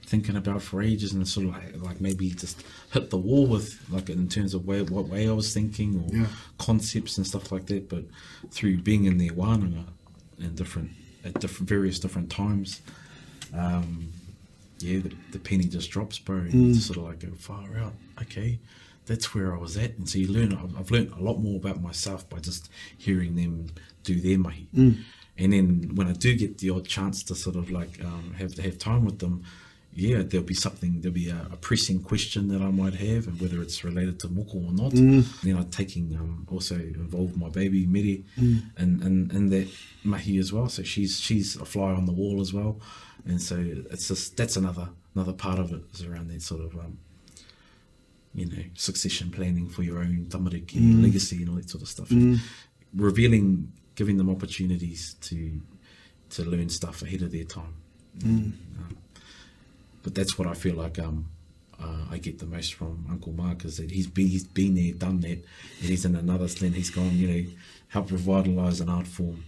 thinking about for ages, and sort of like maybe just hit the wall with, like, in terms of what way I was thinking, or concepts and stuff like that. But through being in their wānanga and various different times, the penny just drops, bro, and you just sort of like go far out. Okay, that's where I was at. And so I've learned a lot more about myself by just hearing them do their mahi. And then when I do get the odd chance to sort of like have time with them, there'll be a pressing question that I might have, and whether it's related to moko or not. Then I'm taking also involved my baby Miri in that mahi as well. So she's a fly on the wall as well, and so it's just, that's another part of it, is around that sort of you know, succession planning for your own tamariki legacy and all that sort of stuff. Revealing, giving them opportunities to learn stuff ahead of their time. But that's what I feel like I get the most from Uncle Mark, is that he's been there, done that, and he's in another then he's gone, you know, helped revitalise an art form,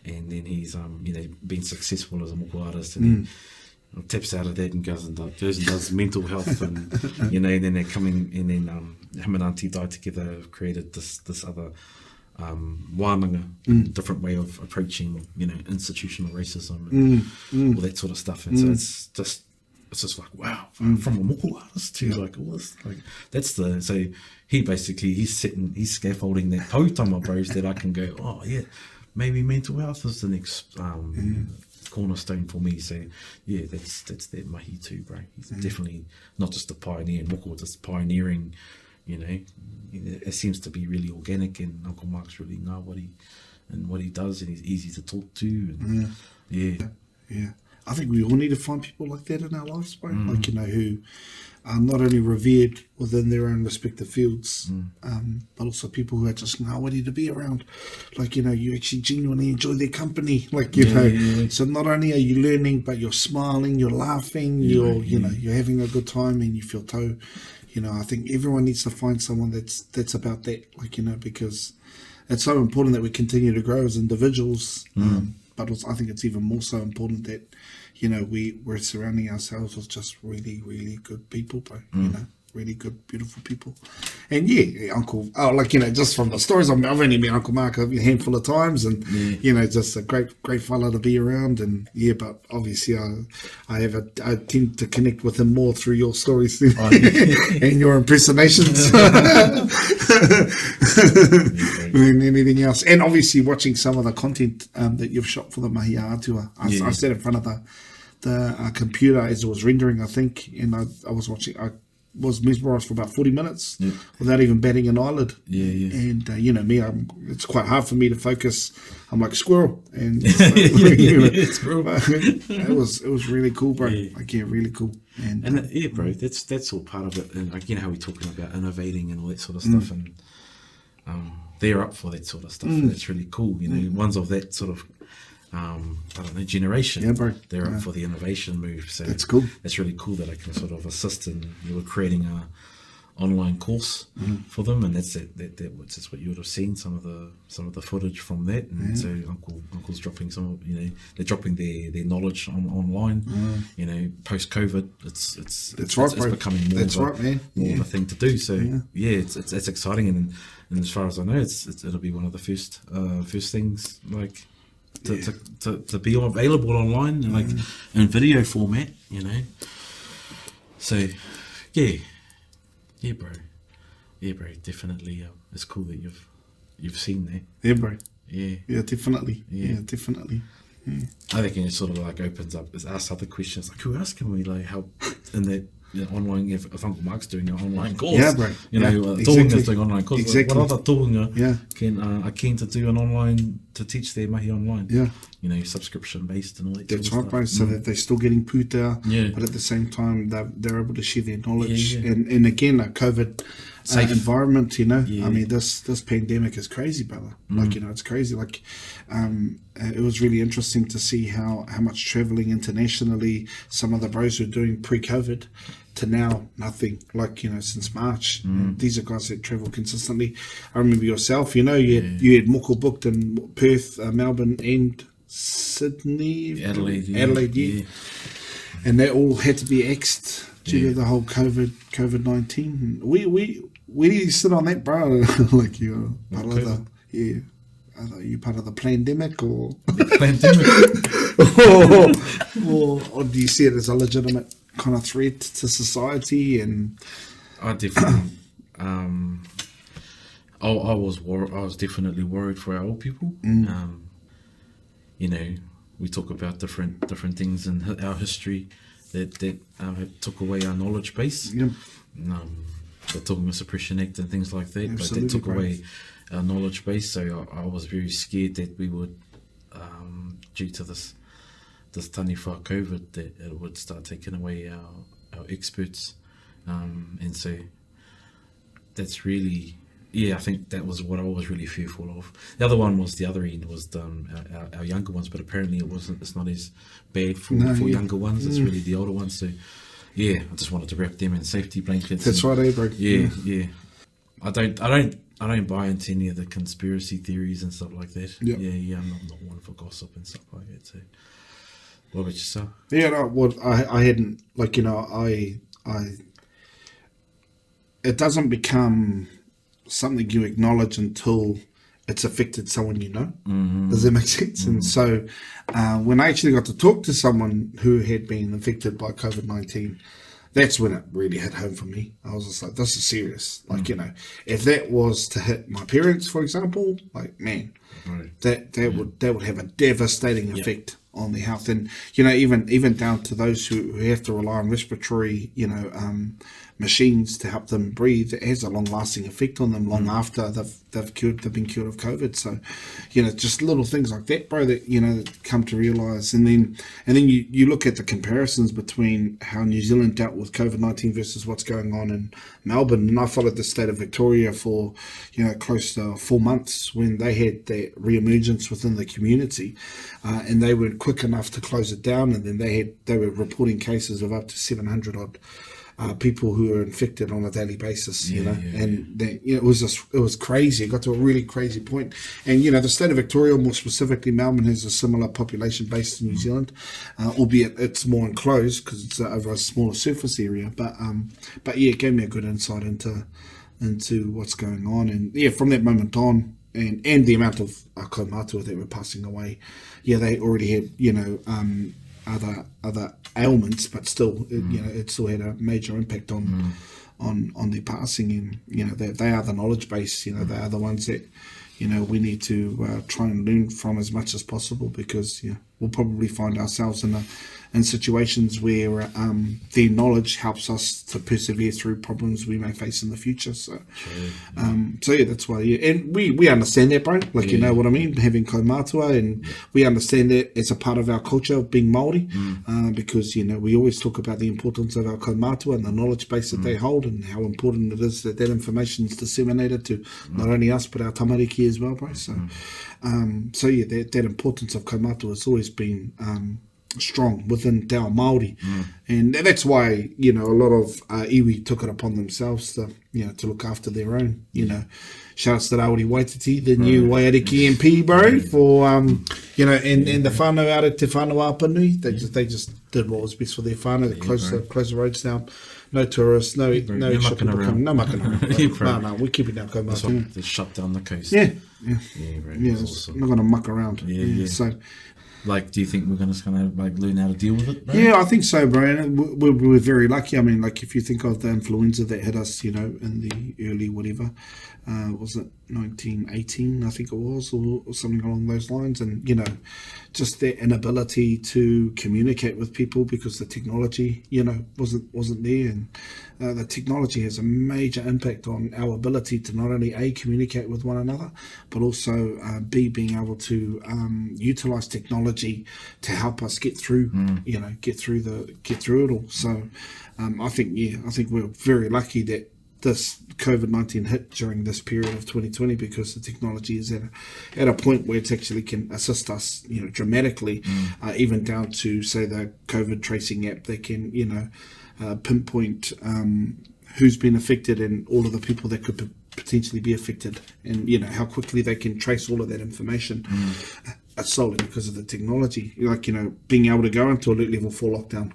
and then he's you know, been successful as a moko artist, and he taps out of that and goes and does mental health, and you know, and then they're coming, and then him and Auntie Dai together have created this other wānanga, different way of approaching, you know, institutional racism and all that sort of stuff. And so it's just like, wow, from a moko artist to like all this, like so he's scaffolding that tautama, bros, that I can go, oh yeah, maybe mental health is the next cornerstone for me. So yeah, that's that mahi too, bro. He's definitely not just a pioneer in moko, just pioneering, you know, it seems to be really organic, and Uncle Mark's really know what he does, and he's easy to talk to, and Yeah. Yeah. I think we all need to find people like that in our lives, bro. Like, who are not only revered within their own respective fields, but also people who are just nobody to be around. Like, you actually genuinely enjoy their company. Like, so not only are you learning, but you're smiling, you're laughing, you're having a good time, and you feel I think everyone needs to find someone that's about that. Like, because it's so important that we continue to grow as individuals. But also, I think it's even more so important that, we're surrounding ourselves with just really, really good people, bro. Really good, beautiful people. And Uncle, just from the stories, I've only met Uncle Mark a handful of times, and just a great fella to be around. And but obviously, I tend to connect with him more through your stories and your impersonations than anything else. And obviously, watching some of the content that you've shot for the Mahi Atua. I sat in front of the computer as it was rendering, I think, and I was watching. I was mesmerised for about 40 minutes without even batting an eyelid. And me, it's quite hard for me to focus. I'm like squirrel, and it was really cool, bro. Really cool. And bro, that's all part of it. And how we're talking about innovating and all that sort of stuff, and they're up for that sort of stuff. And that's really cool. Ones of that sort of generation. Yeah, bro. They're up for the innovation move. So that's cool. That's really cool that I can sort of assist in creating a online course for them, and that's what you would have seen some of the footage from that. And so Uncle's dropping they're dropping their knowledge online. Post COVID, it's becoming more of a thing to do. So it's exciting, and as far as I know, it'll be one of the first things to be available online and in video format, So bro, definitely. It's cool that you've seen that. Yeah, bro. Yeah, definitely. Yeah, definitely. Yeah. I think it sort of opens up, asks other questions who else can we help in that online? If Uncle Mark's doing an online course, yeah, bro. Tohunga's doing online course. Exactly. What other Tohunga are keen to do an online to teach their mahi online? Yeah. Subscription based and all that. That's right, bro. So that they're still getting puta, but at the same time they're able to share their knowledge. And again, a COVID environment. I mean, this pandemic is crazy, brother. It's crazy. It was really interesting to see how much traveling internationally some of the bros were doing pre-COVID to now nothing. Since March. These are guys that travel consistently. I remember yourself. You had moko booked in Perth, Melbourne, and Sydney, Adelaide, and they all had to be axed due to the whole COVID-19. Where do you sit on that, bro? You're part of the Are you part of the pandemic or or do you see it as a legitimate kind of threat to society? And I definitely, I was definitely worried for our old people. We talk about different things in our history that took away our knowledge base. The Talking About Suppression Act and things like that, but that took away our knowledge base. So I was very scared that we would, due to this taniwha COVID, that it would start taking away our experts, and so that's really. I think that was what I was really fearful of. The other one was the other end was our younger ones, but apparently it's not as bad for younger ones. It's really the older ones. So I just wanted to wrap them in safety blankets. That's right, bro. Yeah. I don't buy into any of the conspiracy theories and stuff like that. I'm not one for gossip and stuff like that. So what about yourself? I hadn't it doesn't become something you acknowledge until it's affected someone you know. Does that make sense? And so when I actually got to talk to someone who had been infected by COVID-19, that's when it really hit home for me. I was just like, this is serious. If that was to hit my parents, for example, that would have a devastating effect on their health. And even down to those who have to rely on respiratory machines to help them breathe, it has a long-lasting effect on them long after they've been cured of COVID. So, just little things like that, bro, that that come to realise, and then you look at the comparisons between how New Zealand dealt with COVID-19 versus what's going on in Melbourne. And I followed the state of Victoria for close to 4 months when they had that re-emergence within the community, and they were quick enough to close it down, and then they were reporting cases of up to 700 odd people who were infected on a daily basis, and it was crazy. It got to a really crazy point. And the state of Victoria, more specifically Melbourne, has a similar population base to New Zealand, albeit it's more enclosed because it's over a smaller surface area. But it gave me a good insight into what's going on. And from that moment on, and the amount of kaumātua that were passing away, they already had other ailments, but still, it still had a major impact on their passing. And they are the knowledge base. They are the ones that we need to try and learn from as much as possible, because we'll probably find ourselves in situations where their knowledge helps us to persevere through problems we may face in the future. So, that's why. And we understand that, bro. You know what I mean? Having kaumātua, and we understand that as a part of our culture of being Māori, because we always talk about the importance of our kaumātua and the knowledge base that they hold, and how important it is that information is disseminated to not only us but our tamariki as well, bro. So, that importance of kaumātua has always been strong within Te Ao Māori, and that's why a lot of iwi took it upon themselves to look after their own. Shout out to Rauri Waititi, the new Waiariki MP, bro, for and the whānau out at Te Whānau Apanui. They just did what was best for their whānau. They closed the roads down. No tourists, no shipping coming, no mucking around. No, we're keeping our kaumātua. They shut down the coast. Yeah, bro. Awesome. Not going to muck around. So, do you think we're going to learn how to deal with it, bro? Yeah, I think so, bro. And we're very lucky. I mean, if you think of the influenza that hit us, in the early whatever, was it 1918, I think it was, or something along those lines. And, just their inability to communicate with people because the technology, wasn't there. And the technology has a major impact on our ability to not only A, communicate with one another, but also B, being able to utilize technology to help us get through, get through it all. So I think we're very lucky that this COVID-19 hit during this period of 2020, because the technology is at a point where it actually can assist us, dramatically, even down to, say, the COVID tracing app that can, pinpoint who's been affected and all of the people that could potentially be affected, and how quickly they can trace all of that information. Solely because of the technology, being able to go into alert level 4 lockdown.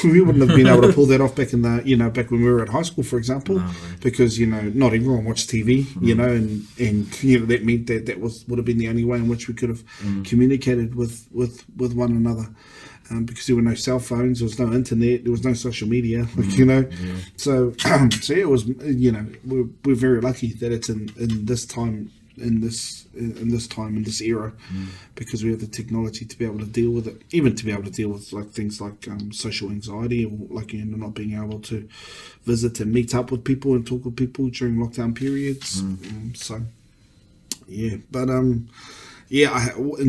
We wouldn't have been able to pull that off back in the back when we were at high school, for example, because not everyone watched TV, and that meant that would have been the only way in which we could have communicated with one another, because there were no cell phones, there was no internet, there was no social media, so it was, we're very lucky that it's in this time, in this era, because we have the technology to be able to deal with it, even to be able to deal with things like social anxiety, or not being able to visit and meet up with people and talk with people during lockdown periods. In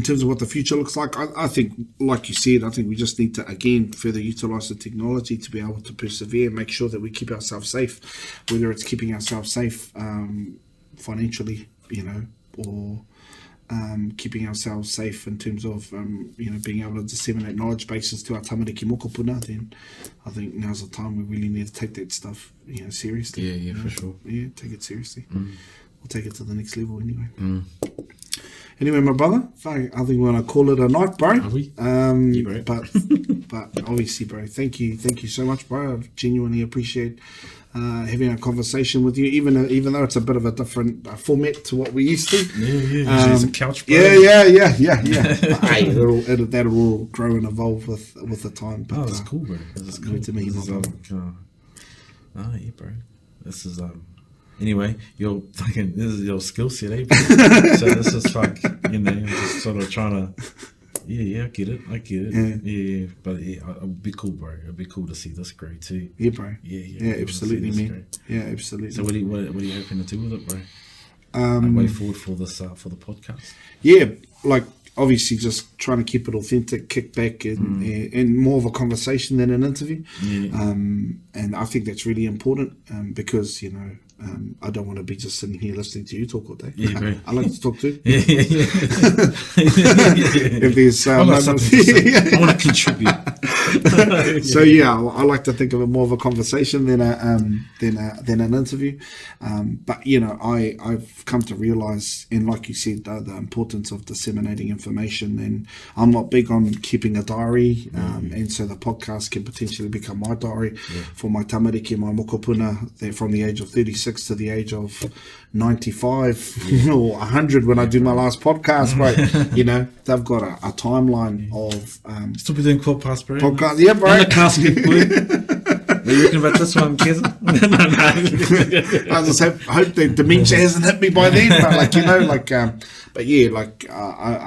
terms of what the future looks like, I think, like you said, I think we just need to, again, further utilise the technology to be able to persevere, make sure that we keep ourselves safe, whether it's keeping ourselves safe financially, or keeping ourselves safe in terms of, being able to disseminate knowledge bases to our tamariki mokopuna. Then I think now's the time we really need to take that stuff, seriously. Yeah, for sure. Yeah, take it seriously. We'll take it to the next level anyway. Anyway, my brother, I think we're gonna call it a night, bro. Are we? Yeah, bro. but obviously, bro, thank you so much, bro. I genuinely appreciate having a conversation with you, even though it's a bit of a different format to what we used to. Yeah. It's a couch, bro. Yeah. Hey, that'll all grow and evolve with the time. But, that's cool, bro. That's cool to me, my brother. Yeah, bro. This is Anyway, this is your skill set, eh? Bro? So this is just sort of trying to, Yeah, I get it. Yeah. But yeah, it would be cool, bro. It'd be cool to see this grow too. Yeah, bro. Yeah, Absolutely, man. Yeah, absolutely. So what are you hoping to do with it, bro? Like way forward for this for the podcast. Yeah, like obviously just trying to keep it authentic, kick back, and more of a conversation than an interview. Yeah. And I think that's really important because I don't want to be just sitting here listening to you talk all day. Yeah, bro. I like to talk too. Yeah. If there's I got something to say. I want to contribute. So yeah, I like to think of it more of a conversation than an interview. But I've come to realize, and like you said, the importance of disseminating information. And I'm not big on keeping a diary, and so the podcast can potentially become my diary for my tamariki, my mokopuna, there from the age of 36 to the age of 95 or 100 when I do my last podcast. Right, they've got a timeline of still be doing podcast, bro. Podcast, yeah, bro. And the casket, boy. What do you reckon about this one, Kez? I just hope the dementia hasn't hit me by then. But I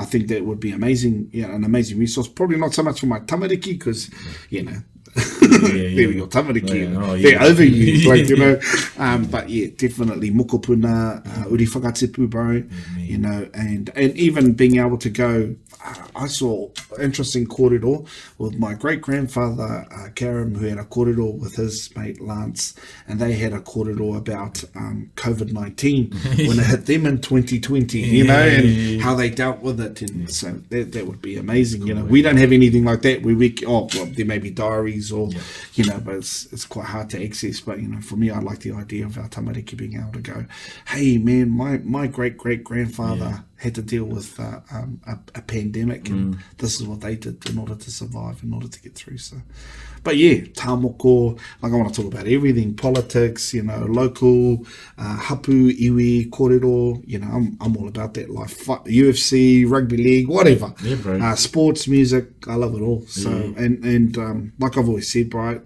think that would be amazing. Yeah, an amazing resource. Probably not so much for my tamariki because, they're your tamariki. They're overused, but yeah, definitely mokopuna, uri whakatipu, bro. And even being able to go. I saw interesting kōrero with my great-grandfather, Karam, who had a kōrero with his mate, Lance, and they had a kōrero about COVID-19 when it hit them in 2020, and how they dealt with it. And so that would be amazing. We don't have anything like that where there may be diaries or, but it's quite hard to access. But, for me, I like the idea of our tamariki being able to go, hey, man, my great-great-grandfather had to deal with a pandemic, and this is what they did in order to survive, in order to get through. So, but yeah, tāmoko, I want to talk about everything, politics, local, hapu, iwi, kōrero, I'm all about that life. UFC, rugby league, whatever. Yeah, bro. Sports, music, I love it all. So, and like I've always said, bro,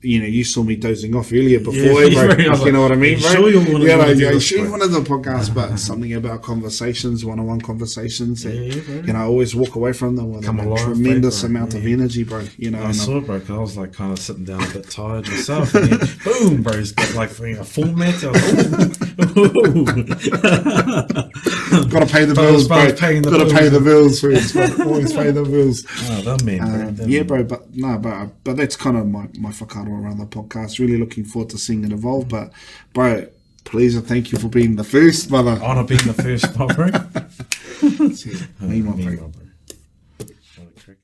you saw me dozing off earlier before, bro. You know what I mean, bro? Sure you wanted you wanted the podcast, but something about conversations, one-on-one conversations, that, I always walk away from them with a tremendous amount of energy, bro. I saw it, bro, because I was like kind of sitting down a bit tired myself, and then boom, bro, it's got like a format. I was got to pay the bills, bro. Got to pay the bills first. Always pay the bills. Bro. But that's kind of my whakaaro around the podcast. Really looking forward to seeing it evolve. But, bro, please and thank you for being the first, brother. Honour being the first, my bro. Me, my bro.